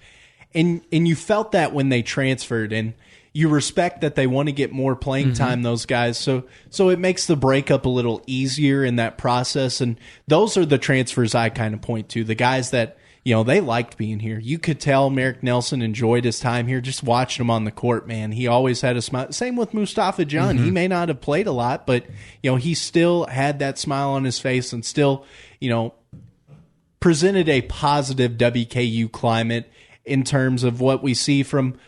And you felt that when they transferred, and you respect that they want to get more playing time, those guys. So it makes the breakup a little easier in that process. And those are the transfers I kind of point to. The guys that, they liked being here. You could tell Merrick Nelson enjoyed his time here. Just watching him on the court, man. He always had a smile. Same with Mustafa Jun. He may not have played a lot, but, he still had that smile on his face and still, presented a positive WKU climate in terms of what we see from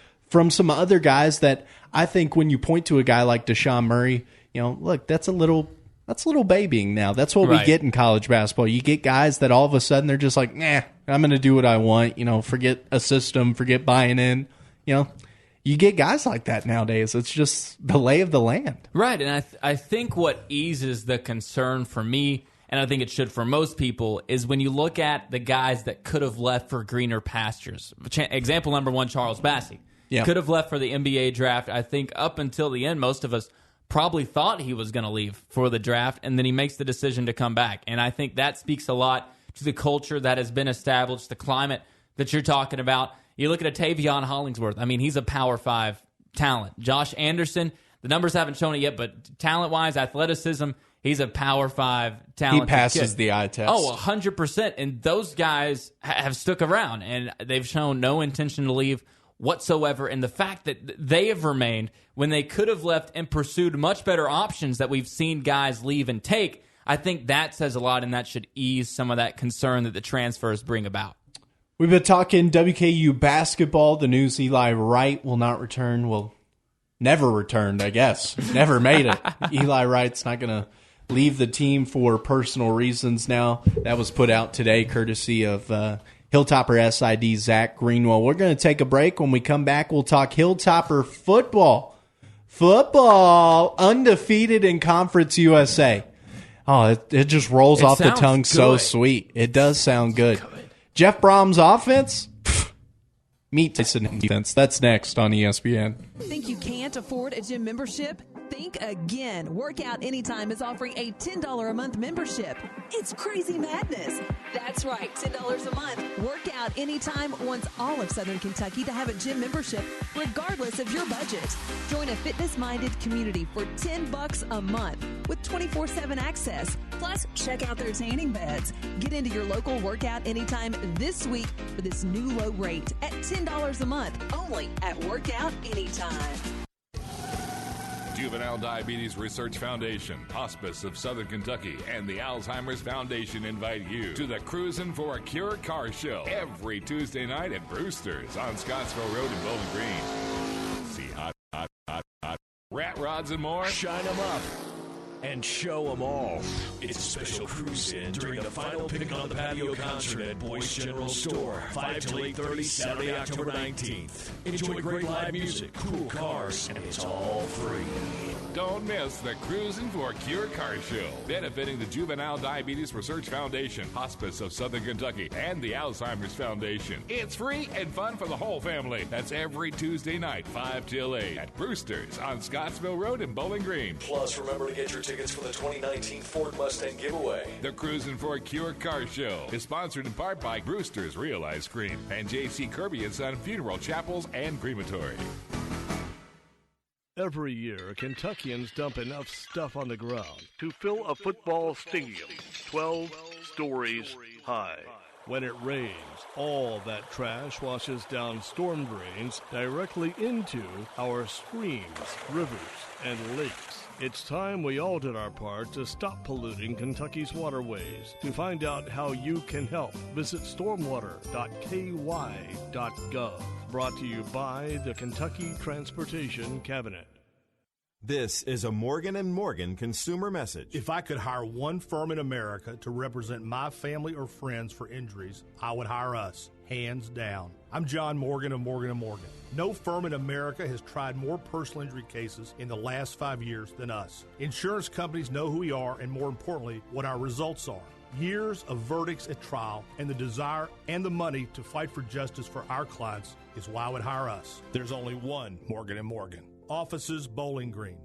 some other guys that I think when you point to a guy like Deshaun Murray, look, that's a little babying now. That's what we get in college basketball. You get guys that all of a sudden they're just like, nah, I'm going to do what I want. Forget a system, forget buying in. You get guys like that nowadays. It's just the lay of the land. Right, and I think what eases the concern for me, and I think it should for most people, is when you look at the guys that could have left for greener pastures. Example number 1, Charles Bassey. Yeah. Could have left for the NBA draft. I think up until the end, most of us probably thought he was going to leave for the draft, and then he makes the decision to come back. And I think that speaks a lot to the culture that has been established, the climate that you're talking about. You look at a Tavion Hollingsworth. I mean, he's a Power 5 talent. Josh Anderson, the numbers haven't shown it yet, but talent-wise, athleticism, he's a Power 5 talent. He passes the eye test. Oh, 100%. And those guys have stuck around, and they've shown no intention to leave whatsoever. And the fact that they have remained when they could have left and pursued much better options that we've seen guys leave and take, I think that says a lot, and that should ease some of that concern that the transfers bring about. We've been talking WKU basketball. The news Eli Wright will not return. Well, never returned, I guess. Never made it. Eli Wright's not going to leave the team for personal reasons now. That was put out today courtesy of Hilltopper SID Zach Greenwell. We're going to take a break. When we come back, we'll talk Hilltopper football. Football, undefeated in Conference USA. Oh, it just rolls off the tongue so sweet. It does sound good. Jeff Brom's offense? Meet Tyson defense. That's next on ESPN. Think you can't afford a gym membership? Think again. Workout Anytime is offering a $10 a month membership. It's crazy madness. That's That's right, $10 a month. Work out anytime wants all of Southern Kentucky to have a gym membership, regardless of your budget. Join a fitness-minded community for $10 a month with 24/7 access. Plus, check out their tanning beds. Get into your local workout anytime this week for this new low rate at $10 a month, only at Workout Anytime. Juvenile Diabetes Research Foundation, Hospice of Southern Kentucky, and the Alzheimer's Foundation invite you to the Cruisin' for a Cure car show every Tuesday night at Brewster's on Scottsville Road in Bowling Green. See hot rat rods and more? Shine them up and show them all. It's a special cruise-in during the final Picnic on the Patio concert at Boyce General Store, 5 till 8:30, Saturday, October 19th. Enjoy great live music, cool cars, and it's all free. Don't miss the Cruisin' for a Cure car show, benefiting the Juvenile Diabetes Research Foundation, Hospice of Southern Kentucky, and the Alzheimer's Foundation. It's free and fun for the whole family. That's every Tuesday night, 5 till 8 at Brewster's on Scottsville Road in Bowling Green. Plus, remember to get your tickets for the 2019 Ford Mustang giveaway. The Cruisin' for a Cure car show is sponsored in part by Brewster's Real Ice Cream and J.C. Kirby & Son Funeral Chapels and Crematory. Every year, Kentuckians dump enough stuff on the ground to fill a football stadium 12 stories high. When it rains, all that trash washes down storm drains directly into our streams, rivers, and lakes. It's time we all did our part to stop polluting Kentucky's waterways. To find out how you can help, visit stormwater.ky.gov. Brought to you by the Kentucky Transportation Cabinet. This is a Morgan & Morgan consumer message. If I could hire one firm in America to represent my family or friends for injuries, I would hire us, hands down. I'm John Morgan of Morgan & Morgan. No firm in America has tried more personal injury cases in the last 5 years than us. Insurance companies know who we are and, more importantly, what our results are. Years of verdicts at trial and the desire and the money to fight for justice for our clients is why I would hire us. There's only one Morgan & Morgan. Offices, Bowling Green.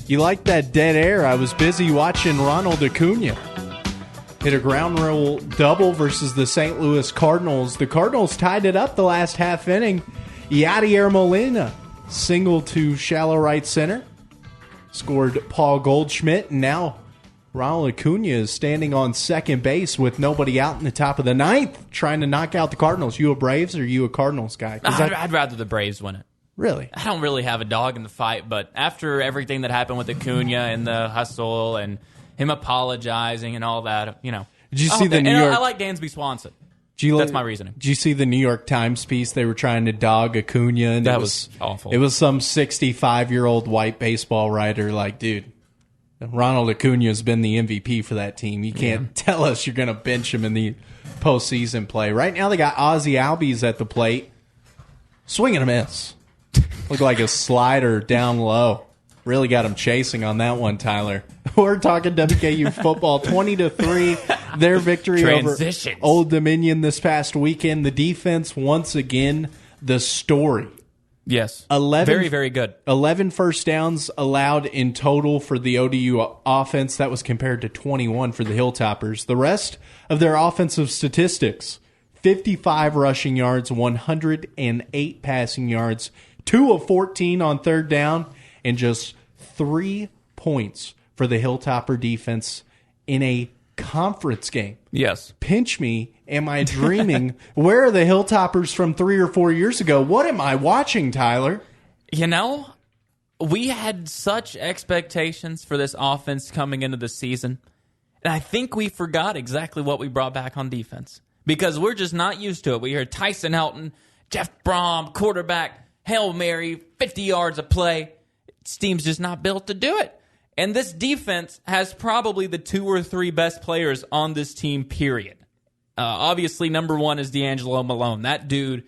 You like that dead air? I was busy watching Ronald Acuna hit a ground rule double versus the St. Louis Cardinals. The Cardinals tied it up the last half inning. Yadier Molina single to shallow right center. Scored Paul Goldschmidt, and now Ronald Acuna is standing on second base with nobody out in the top of the ninth, trying to knock out the Cardinals. You a Braves or you a Cardinals guy? I'd rather the Braves win it. Really? I don't really have a dog in the fight, but after everything that happened with Acuna and the hustle and him apologizing and all that, you know. Did you see the New York? I like Dansby Swanson. That's my reasoning. Did you see the New York Times piece? They were trying to dog Acuna, and that was awful. It was some 65-year-old white baseball writer like, dude, Ronald Acuna has been the MVP for that team. You can't tell us you're going to bench him in the postseason play. Right now they got Ozzie Albies at the plate. Swing and a miss. Looked like a slider down low. Really got him chasing on that one, Tyler. We're talking WKU football, 20-3. Their victory over Old Dominion this past weekend. The defense, once again, the story. Yes. Very, very good. 11 first downs allowed in total for the ODU offense. That was compared to 21 for the Hilltoppers. The rest of their offensive statistics, 55 rushing yards, 108 passing yards, 2 of 14 on third down, and just 3 points for the Hilltopper defense in a conference game. Yes. Pinch me. Am I dreaming? Where are the Hilltoppers from 3 or 4 years ago? What am I watching, Tyler? You know, we had such expectations for this offense coming into the season, and I think we forgot exactly what we brought back on defense because we're just not used to it. We hear Tyson Helton, Jeff Brom, quarterback, Hail Mary, 50 yards of play. This team's just not built to do it. And this defense has probably the 2 or 3 best players on this team, period. Obviously, number one is D'Angelo Malone. That dude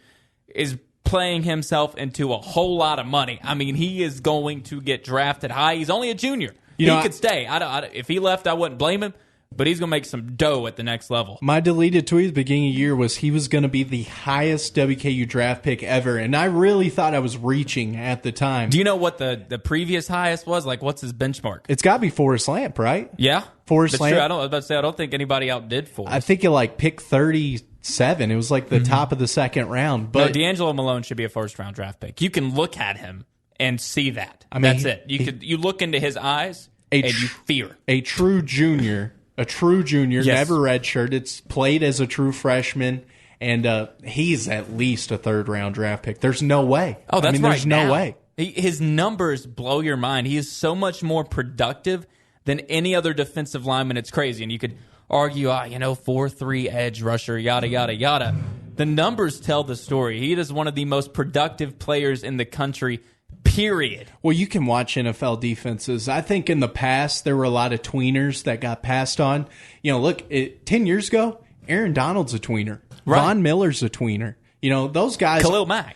is playing himself into a whole lot of money. I mean, he is going to get drafted high. He's only a junior. He could stay. If he left, I wouldn't blame him. but he's going to make some dough at the next level. My deleted tweet at the beginning of the year was he was going to be the highest WKU draft pick ever, and I really thought I was reaching at the time. Do you know what the previous highest was? Like, what's his benchmark? It's got to be Forrest Lamp, right? Yeah. Forrest That's Lamp. true. I was about to say, I don't think anybody outdid Forrest. I think it like pick 37. It was like the top of the second round. But no, D'Angelo Malone should be a first-round draft pick. You can look at him and see that. I mean, that's it. You look into his eyes and you fear. A true junior, Yes. never redshirted. It's played as a true freshman, and he's at least a third-round draft pick. There's no way. Oh, that's right. There's no way. His numbers blow your mind. He is so much more productive than any other defensive lineman. It's crazy. And you could argue, 4-3 edge rusher, yada, yada, yada. The numbers tell the story. He is one of the most productive players in the country, period. Well, you can watch NFL defenses. I think in the past there were a lot of tweeners that got passed on. 10 years ago, Aaron Donald's a tweener. Right. Von Miller's a tweener. Those guys. Khalil Mack.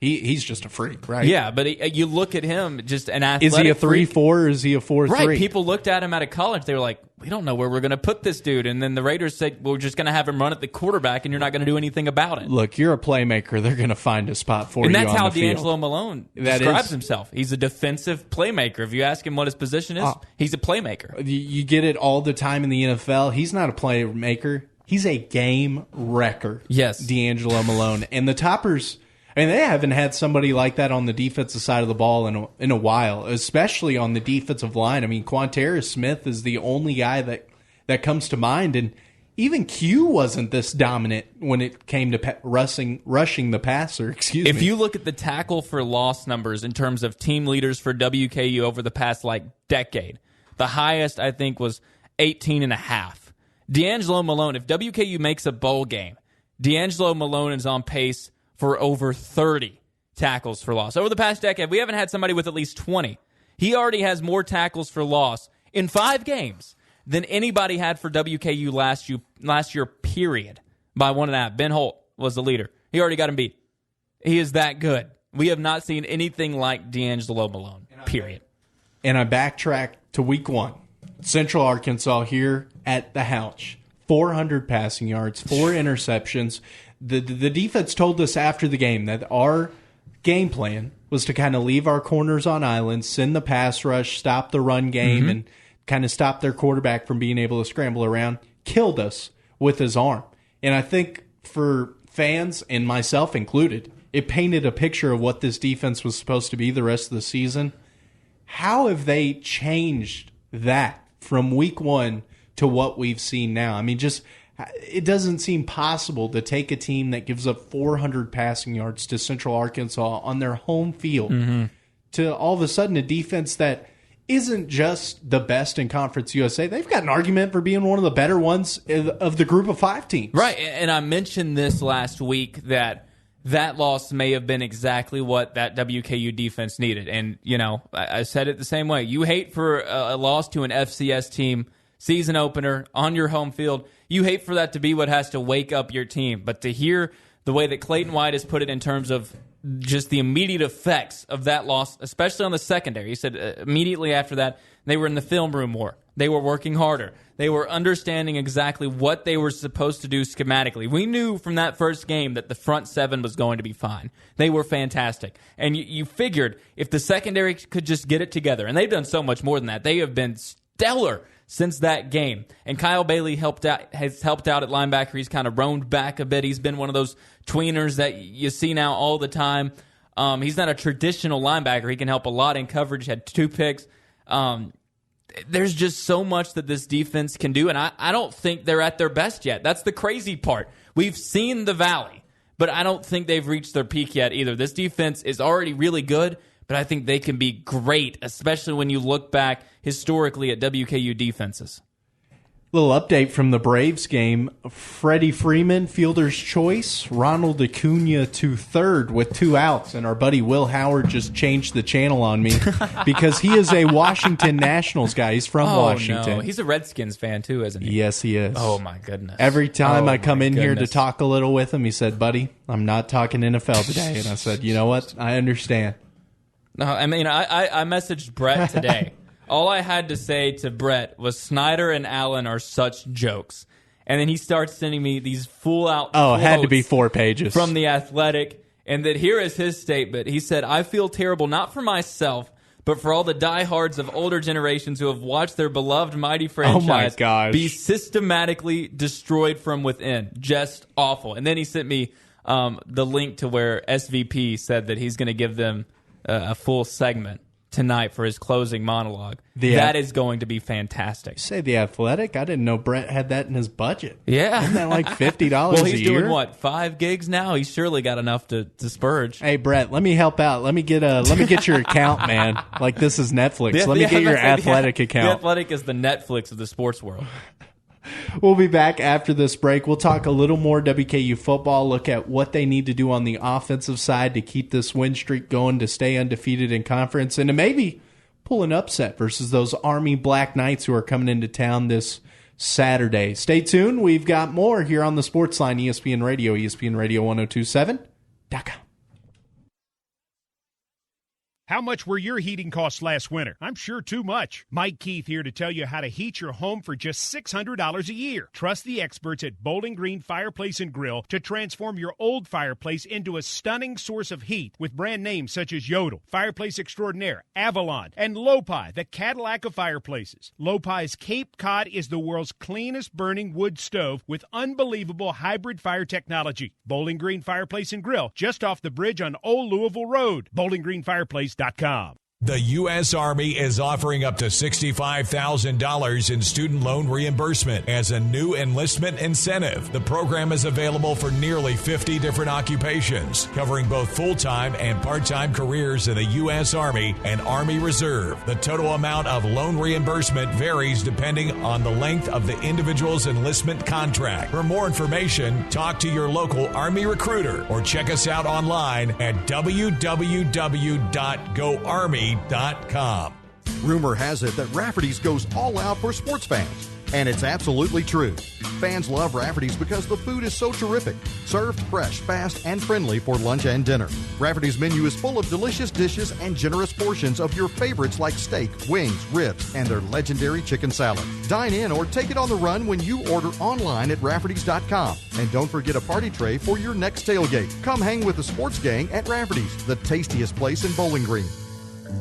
He's just a freak, right? Yeah, but you look at him, just an athletic Is he a 3-4 freak. or is he a 4-3? Right. People looked at him out of college. They were like, we don't know where we're going to put this dude. And then the Raiders said, we're just going to have him run at the quarterback, and you're not going to do anything about it. Look, you're a playmaker. They're going to find a spot for and you that's on how the field. D'Angelo Malone describes himself. He's a defensive playmaker. If you ask him what his position is, he's a playmaker. You get it all the time in the NFL. He's not a playmaker. He's a game wrecker. Yes. D'Angelo Malone. And the Toppers, they haven't had somebody like that on the defensive side of the ball in a while, especially on the defensive line. Quanterra Smith is the only guy that comes to mind, and even Q wasn't this dominant when it came to rushing the passer. If you look at the tackle for loss numbers in terms of team leaders for WKU over the past decade, the highest I think was 18.5. D'Angelo Malone, if WKU makes a bowl game, D'Angelo Malone is on pace for over 30 tackles for loss. Over the past decade, we haven't had somebody with at least 20. He already has more tackles for loss in 5 games than anybody had for WKU last year, period, by 1.5. Ben Holt was the leader. He already got him beat. He is that good. We have not seen anything like D'Angelo Malone, period. And I backtrack to week 1. Central Arkansas here at the Houch. 400 passing yards, 4 interceptions. The defense told us after the game that our game plan was to kind of leave our corners on islands, send the pass rush, stop the run game, and kind of stop their quarterback from being able to scramble around. Killed us with his arm. And I think for fans, and myself included, it painted a picture of what this defense was supposed to be the rest of the season. How have they changed that from week 1 to what we've seen now? It doesn't seem possible to take a team that gives up 400 passing yards to Central Arkansas on their home field to all of a sudden a defense that isn't just the best in Conference USA. They've got an argument for being one of the better ones of the group of 5 teams. Right, and I mentioned this last week that loss may have been exactly what that WKU defense needed. And, I said it the same way. You hate for a loss to an FCS team, season opener, on your home field. You hate for that to be what has to wake up your team. But to hear the way that Clayton White has put it in terms of just the immediate effects of that loss, especially on the secondary. He said immediately after that, they were in the film room more. They were working harder. They were understanding exactly what they were supposed to do schematically. We knew from that first game that the front 7 was going to be fine. They were fantastic. And you figured if the secondary could just get it together, and they've done so much more than that. They have been stellar since that game. And Kyle Bailey has helped out at linebacker. He's kind of roamed back a bit. He's been one of those tweeners that you see now all the time. He's not a traditional linebacker. He can help a lot in coverage. Had 2 picks. There's just so much that this defense can do, and I don't think they're at their best yet. That's the crazy part. We've seen the valley, but I don't think they've reached their peak yet either. This defense is already really good, but I think they can be great, especially when you look back historically at WKU defenses. Little update from the Braves game. Freddie Freeman, fielder's choice. Ronald Acuna to third with 2 outs. And our buddy Will Howard just changed the channel on me because he is a Washington Nationals guy. He's from Washington. No. He's a Redskins fan too, isn't he? Yes, he is. Oh, my goodness. Every time I come in here to talk a little with him, he said, buddy, I'm not talking NFL today. And I said, you know what? I understand. No, I messaged Brett today. All I had to say to Brett was Snyder and Allen are such jokes. And then he starts sending me these full-out it had to be 4 pages. From The Athletic. And that here is his statement. He said, I feel terrible not for myself, but for all the diehards of older generations who have watched their beloved mighty franchise be systematically destroyed from within. Just awful. And then he sent me the link to where SVP said that he's going to give them a full segment tonight for his closing monologue. That is going to be fantastic. You say The Athletic? I didn't know Brett had that in his budget. Yeah. Isn't that like $50 well, he's a year? doing what, 5 gigs now? He's surely got enough to spurge. Hey Brett, let me help out. Let me get your account, man. Like this is Netflix. Let me get your Athletic account. The Athletic is the Netflix of the sports world. We'll be back after this break. We'll talk a little more WKU football, look at what they need to do on the offensive side to keep this win streak going, to stay undefeated in conference, and to maybe pull an upset versus those Army Black Knights who are coming into town this Saturday. Stay tuned. We've got more here on the Sportsline, ESPN Radio, ESPN Radio 1027.com. How much were your heating costs last winter? I'm sure too much. Mike Keith here to tell you how to heat your home for just $600 a year. Trust the experts at Bowling Green Fireplace and Grill to transform your old fireplace into a stunning source of heat with brand names such as Yodel, Fireplace Extraordinaire, Avalon, and Lopi, the Cadillac of fireplaces. Lopi's Cape Cod is the world's cleanest burning wood stove with unbelievable hybrid fire technology. Bowling Green Fireplace and Grill, just off the bridge on Old Louisville Road. BowlingGreenFireplace.com. The U.S. Army is offering up to $65,000 in student loan reimbursement as a new enlistment incentive. The program is available for nearly 50 different occupations, covering both full-time and part-time careers in the U.S. Army and Army Reserve. The total amount of loan reimbursement varies depending on the length of the individual's enlistment contract. For more information, talk to your local Army recruiter or check us out online at www.goarmy.com. Rumor has it that Rafferty's goes all out for sports fans, and it's absolutely true. Fans love Rafferty's because the food is so terrific, served fresh, fast, and friendly for lunch and dinner. Rafferty's menu is full of delicious dishes and generous portions of your favorites like steak, wings, ribs, and their legendary chicken salad. Dine in or take it on the run when you order online at Rafferty's.com. And don't forget a party tray for your next tailgate. Come hang with the sports gang at Rafferty's, the tastiest place in Bowling Green.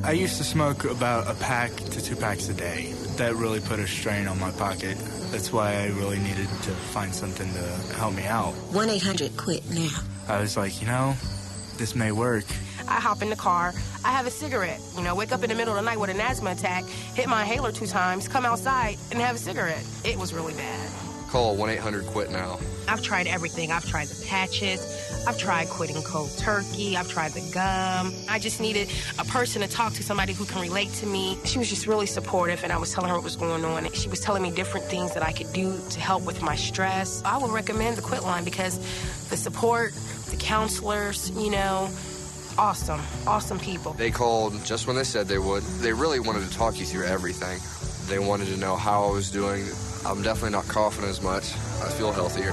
I used to smoke about a pack to 2 packs a day. That really put a strain on my pocket. That's why I really needed to find something to help me out. 1-800-QUIT now. I was like, this may work. I hop in the car, I have a cigarette, wake up in the middle of the night with an asthma attack, hit my inhaler 2 times, come outside and have a cigarette. It was really bad. Call 1-800-QUIT now. I've tried everything. I've tried the patches. I've tried quitting cold turkey. I've tried the gum. I just needed a person to talk to, somebody who can relate to me. She was just really supportive, and I was telling her what was going on. She was telling me different things that I could do to help with my stress. I would recommend the Quit Line because the support, the counselors, awesome people. They called just when they said they would. They really wanted to talk you through everything. They wanted to know how I was doing. I'm definitely not coughing as much. I feel healthier.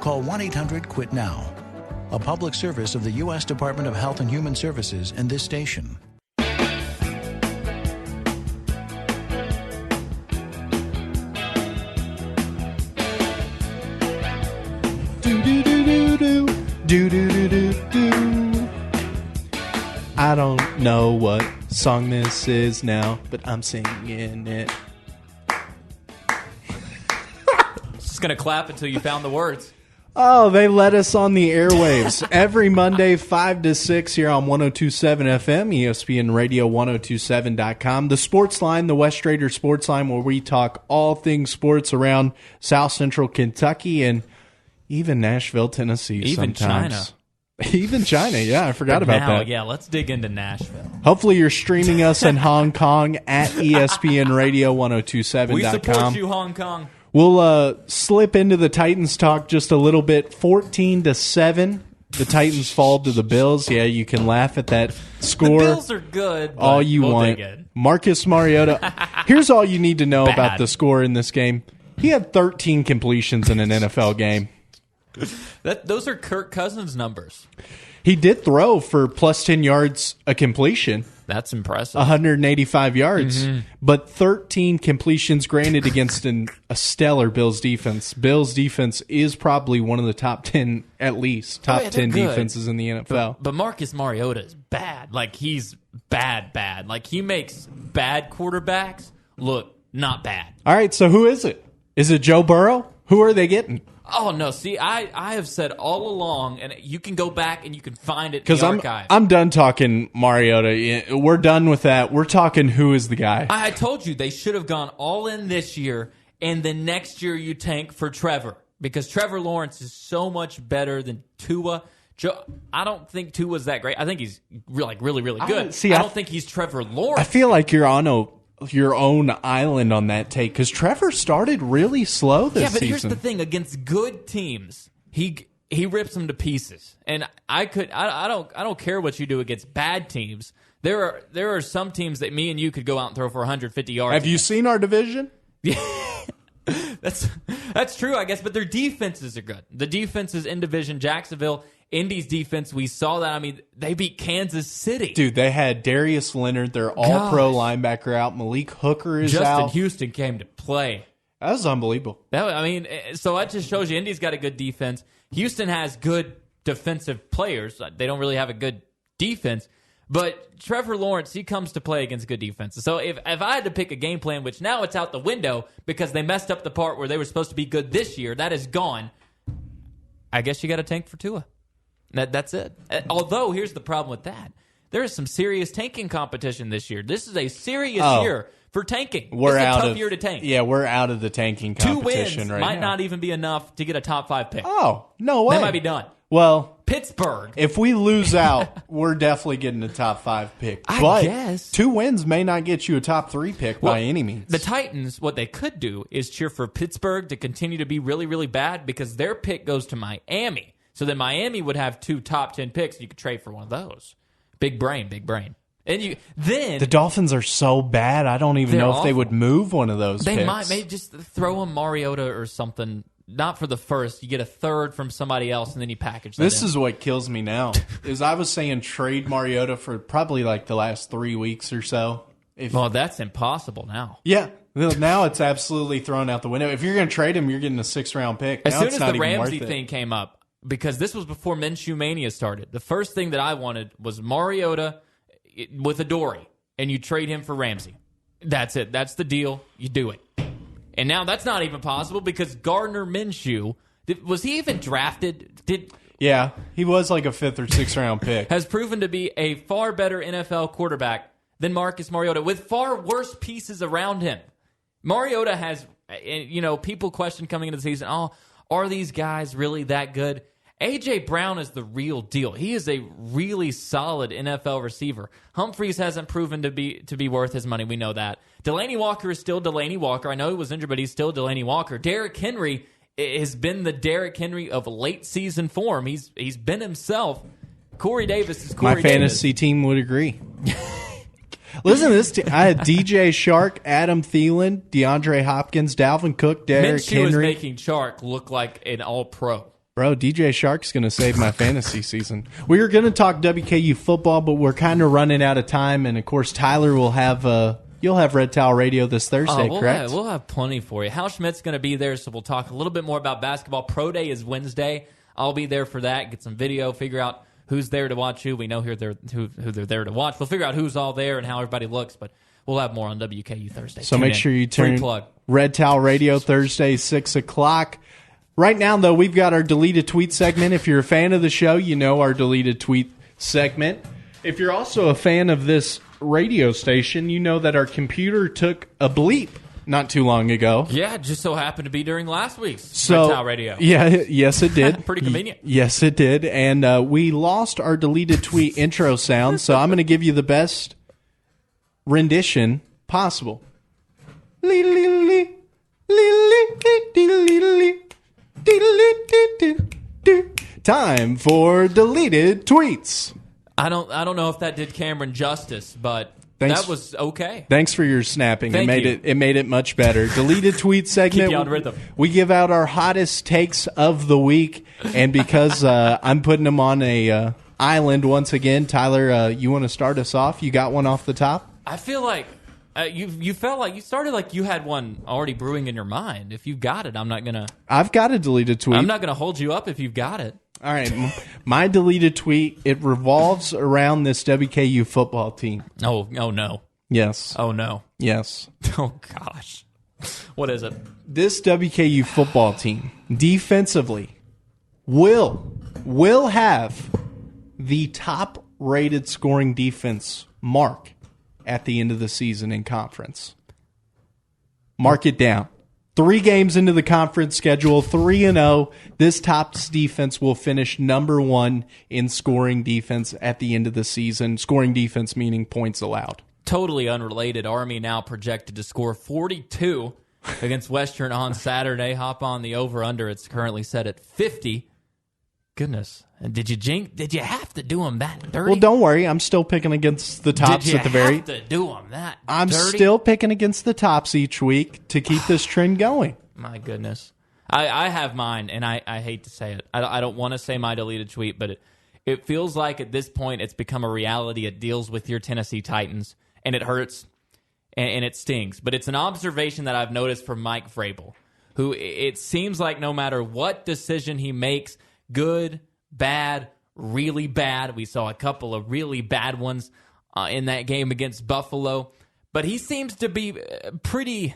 Call 1-800-QUIT now. A public service of the U.S. Department of Health and Human Services and this station. I don't know what song this is now, but I'm singing it. Just going to clap until you found the words. Oh, they let us on the airwaves every Monday, 5 to 6 here on 102.7 FM, ESPN Radio 1027.com. The Sportsline, the West Strader Sportsline, where we talk all things sports around South Central Kentucky and even Nashville, Tennessee even sometimes. Even China, yeah, I forgot about that. Yeah, let's dig into Nashville. Hopefully you're streaming us in Hong Kong at ESPN Radio 1027.com. We support you, Hong Kong. We'll slip into the Titans talk just a little bit. 14-7, the Titans fall to the Bills. Yeah, you can laugh at that score. The Bills are good. All you want. Marcus Mariota. Here's all you need to know about the score in this game. He had 13 completions in an NFL game. Those are Kirk Cousins numbers. He did throw for plus 10 yards a completion. That's impressive. 185 yards, Mhm. but 13 completions granted against a stellar Bills defense. Bills defense is probably one of the top 10, at least, top they're 10 good. defenses in the NFL. But Marcus Mariota is bad. Like, he's bad. Like, he makes bad quarterbacks look not bad. All right, so who is it? Is it Joe Burrow? Who are they getting? Oh, no. See, I have said all along, and you can go back and you can find it in Because the archive. I'm done talking Mariota. We're done with that. We're talking who is the guy. I told you they should have gone all in this year, and then next year you tank for Trevor. Because Trevor Lawrence is so much better than Tua. I don't think Tua's that great. I think he's really good. I don't think he's Trevor Lawrence. I feel like you're on your own island on that take because Trevor started really slow this season. Yeah, but here's the thing: against good teams, he rips them to pieces. And I don't care what you do against bad teams. There are some teams that me and you could go out and throw for 150 yards. Have you seen our division? Yeah. That's true, I guess, but their defenses are good. The defenses in division, Jacksonville, Indy's defense, we saw that. I mean, they beat Kansas City. Dude, they had Darius Leonard, their all-pro linebacker out. Malik Hooker is Justin out. Houston came to play. That was unbelievable. So that just shows you Indy's got a good defense. Houston has good defensive players. They don't really have a good defense. But Trevor Lawrence, he comes to play against good defenses. So if I had to pick a game plan, which now it's out the window because they messed up the part where they were supposed to be good this year, that is gone. I guess you got to tank for Tua. That's it. Although, here's the problem with that. There is some serious tanking competition this year. This is a serious year for tanking. It's a tough year to tank. Yeah, we're out of the tanking competition 2 wins right might now. not even be enough to get a top 5 pick. Oh, no way. They might be done. Well, Pittsburgh. If we lose out, we're definitely getting a top 5 pick. I guess. 2 wins may not get you a top 3 pick by any means. The Titans, what they could do is cheer for Pittsburgh to continue to be really, really bad because their pick goes to Miami. So then Miami would have 2 top 10 picks. You could trade for one of those. Big brain. And the Dolphins are so bad, I don't even know if they would move one of those They picks. might maybe just throw a Mariota or something. Not for the first. You get a third from somebody else, and then you package that This in. is what kills me now. Is I was saying trade Mariota for probably like the last 3 weeks or so. Well, that's impossible now. Yeah. Now it's absolutely thrown out the window. If you're going to trade him, you're getting a 6th-round pick. As Now soon it's as not the even Ramsey worth it. thing came up, because this was before Minshew Mania started, the first thing that I wanted was Mariota with Adoree', and you trade him for Ramsey. That's it. That's the deal. You do it. And now that's not even possible because Gardner Minshew, was he even drafted? Yeah, he was like a 5th or 6th-round pick. Has proven to be a far better NFL quarterback than Marcus Mariota with far worse pieces around him. Mariota has, people question coming into the season, are these guys really that good? A.J. Brown is the real deal. He is a really solid NFL receiver. Humphreys hasn't proven to be worth his money. We know that. Delanie Walker is still Delanie Walker. I know he was injured, but he's still Delanie Walker. Derrick Henry has been the Derrick Henry of late season form. He's been himself. Corey Davis is Corey My fantasy team would agree. Listen to this. I had DJ Shark, Adam Thielen, DeAndre Hopkins, Dalvin Cook, Derrick Minshew is Henry. making Shark look like an all-pro. Bro, DJ Shark's going to save my fantasy season. We were going to talk WKU football, but we're kind of running out of time. And, of course, Tyler will have you'll have Red Towel Radio this Thursday, correct? We'll have plenty for you. Hal Schmidt's going to be there, so we'll talk a little bit more about basketball. Pro Day is Wednesday. I'll be there for that, get some video, figure out who's there to watch who. We know who they're there to watch. We'll figure out who's all there and how everybody looks, but we'll have more on WKU Thursday. So Tune make in. sure you Free turn plug. Red Towel Radio Thursday, 6 o'clock. Right now, though, we've got our deleted tweet segment. If you're a fan of the show, you know our deleted tweet segment. If you're also a fan of this radio station, you know that our computer took a bleep not too long ago. Yeah, it just so happened to be during last week's Red Towel Radio. Yeah, yes, it did. Pretty convenient. Yes, it did. And we lost our deleted tweet intro sound, so I'm going to give you the best rendition possible. Time for deleted tweets. I don't know if that did Cameron justice, but Thanks. that was okay. Thanks for your snapping. Thank you. It made it much better. Deleted tweet segment. Keep you on rhythm. We give out our hottest takes of the week, and because I'm putting them on a Island once again. Tyler, you want to start us off? You got one off the top? I feel like you felt like you started like you had one already brewing in your mind. If you've got it, I've got a deleted tweet. I'm not gonna hold you up if you've got it. All right, my deleted tweet, it revolves around this WKU football team. Oh no. Yes. Oh no. Yes. Oh gosh. What is it? This WKU football team defensively will have the top rated scoring defense mark at the end of the season in conference. Mark it down. 3 games into the conference schedule, 3-0. This top defense will finish number 1 in scoring defense at the end of the season. Scoring defense meaning points allowed. Totally unrelated. Army now projected to score 42 against Western on Saturday. Hop on the over-under. It's currently set at 50. Goodness. And did you have to do them that dirty? Well, don't worry. I'm still picking against the tops at the very... Did you have to do them that I'm dirty? still picking against the tops each week to keep this trend going. My goodness. I have mine, and I hate to say it. I don't want to say my deleted tweet, but it feels like at this point it's become a reality. It deals with your Tennessee Titans, and it hurts, and it stings. But it's an observation that I've noticed from Mike Vrabel, who it seems like no matter what decision he makes, good, bad, really bad. We saw a couple of really bad ones in that game against Buffalo. But he seems to be pretty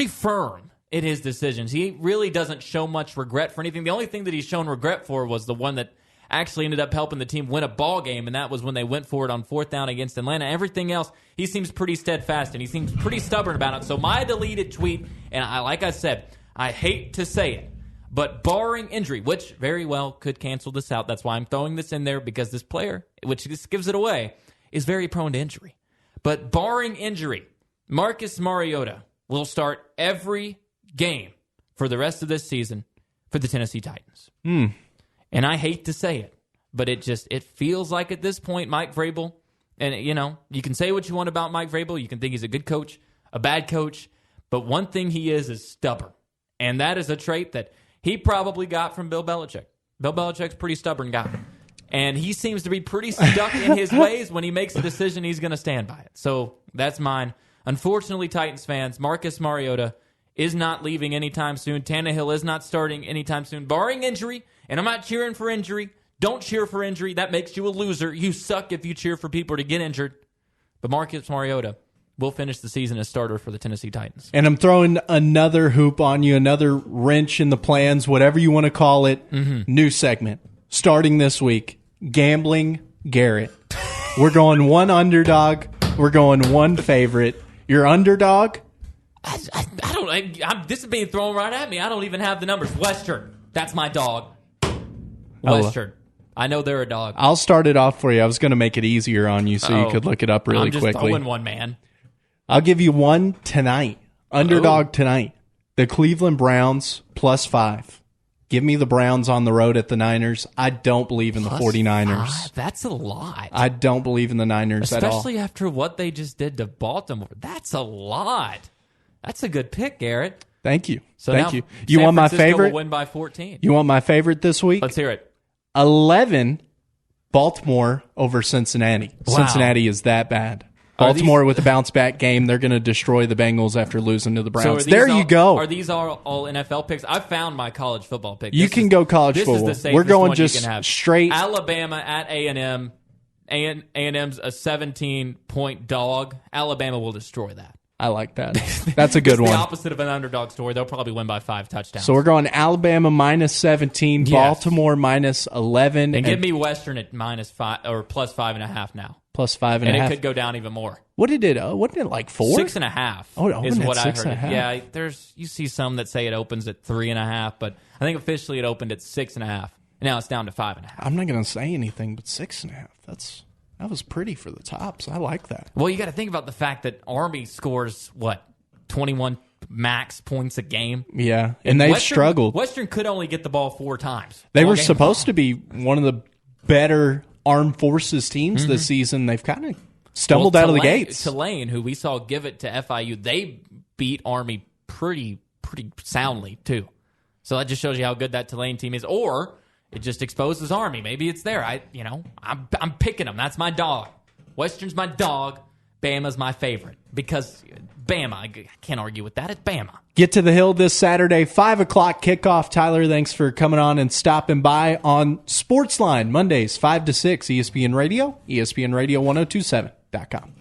firm in his decisions. He really doesn't show much regret for anything. The only thing that he's shown regret for was the one that actually ended up helping the team win a ball game, and that was when they went for it on 4th down against Atlanta. Everything else, he seems pretty steadfast, and he seems pretty stubborn about it. So my deleted tweet, and like I said, I hate to say it, but barring injury, which very well could cancel this out. That's why I'm throwing this in there, because this player, which this gives it away, is very prone to injury. But barring injury, Marcus Mariota will start every game for the rest of this season for the Tennessee Titans. And I hate to say it, but it feels like at this point, Mike Vrabel, and you can say what you want about Mike Vrabel. You can think he's a good coach, a bad coach, but one thing he is stubborn. And that is a trait that he probably got from Bill Belichick. Bill Belichick's a pretty stubborn guy. And he seems to be pretty stuck in his ways. When he makes a decision, he's going to stand by it. So that's mine. Unfortunately, Titans fans, Marcus Mariota is not leaving anytime soon. Tannehill is not starting anytime soon, barring injury. And I'm not cheering for injury. Don't cheer for injury. That makes you a loser. You suck if you cheer for people to get injured. But Marcus Mariota will finish the season as starter for the Tennessee Titans. And I'm throwing another hoop on you, another wrench in the plans, whatever you want to call it. New segment starting this week. Gambling Garret. We're going one underdog. We're going one favorite. Your underdog? This is being thrown right at me. I don't even have the numbers. Western. That's my dog. Western. I know they're a dog. I'll start it off for you. I was going to make it easier on you so you could look it up really quickly. I'm just throwing one, man. I'll give you one tonight. Underdog tonight. The Cleveland Browns +5. Give me the Browns on the road at the Niners. I don't believe in the 49ers. That's a lot. I don't believe in the Niners at all. Especially after what they just did to Baltimore. That's a lot. That's a good pick, Garrett. Thank you. So Thank now you. You want my Francisco favorite? Will win by 14. You want my favorite this week? Let's hear it. 11, Baltimore over Cincinnati. Wow. Cincinnati is that bad. Baltimore with a bounce-back game. They're going to destroy the Bengals after losing to the Browns. So you go. Are these all NFL picks? I found my college football pick. You can go college football. This is the safest We're going one just you can have. straight. Alabama at A&M. A&M's a 17-point dog. Alabama will destroy that. I like that. That's a good one. The opposite of an underdog story. They'll probably win by 5 touchdowns. So we're going Alabama -17, Baltimore -11. And give me Western at -5 or +5.5 now. +5.5. And it could go down even more. What did it? Wasn't it like 4? 6.5. Oh, it is opened what at I heard. 6.5. Yeah, you see some that say it opens at 3.5, but I think officially it opened at 6.5. Now it's down to 5.5. I'm not going to say anything, but 6.5. That was pretty for the tops. I like that. Well, you got to think about the fact that Army scores 21 max points a game. Yeah, and they've struggled. Western could only get the ball 4 times. They were supposed to be one of the better armed forces teams this season. They've kind of stumbled out of the gates. Tulane, who we saw give it to FIU, they beat Army pretty soundly too. So that just shows you how good that Tulane team is. Or It just exposes Army. Maybe it's there. I'm picking them. That's my dog. Western's my dog. Bama's my favorite because Bama. I can't argue with that. It's Bama. Get to the Hill this Saturday, 5 o'clock kickoff. Tyler, thanks for coming on and stopping by on Sportsline Mondays 5 to 6. ESPN Radio, ESPNRadio1027.com.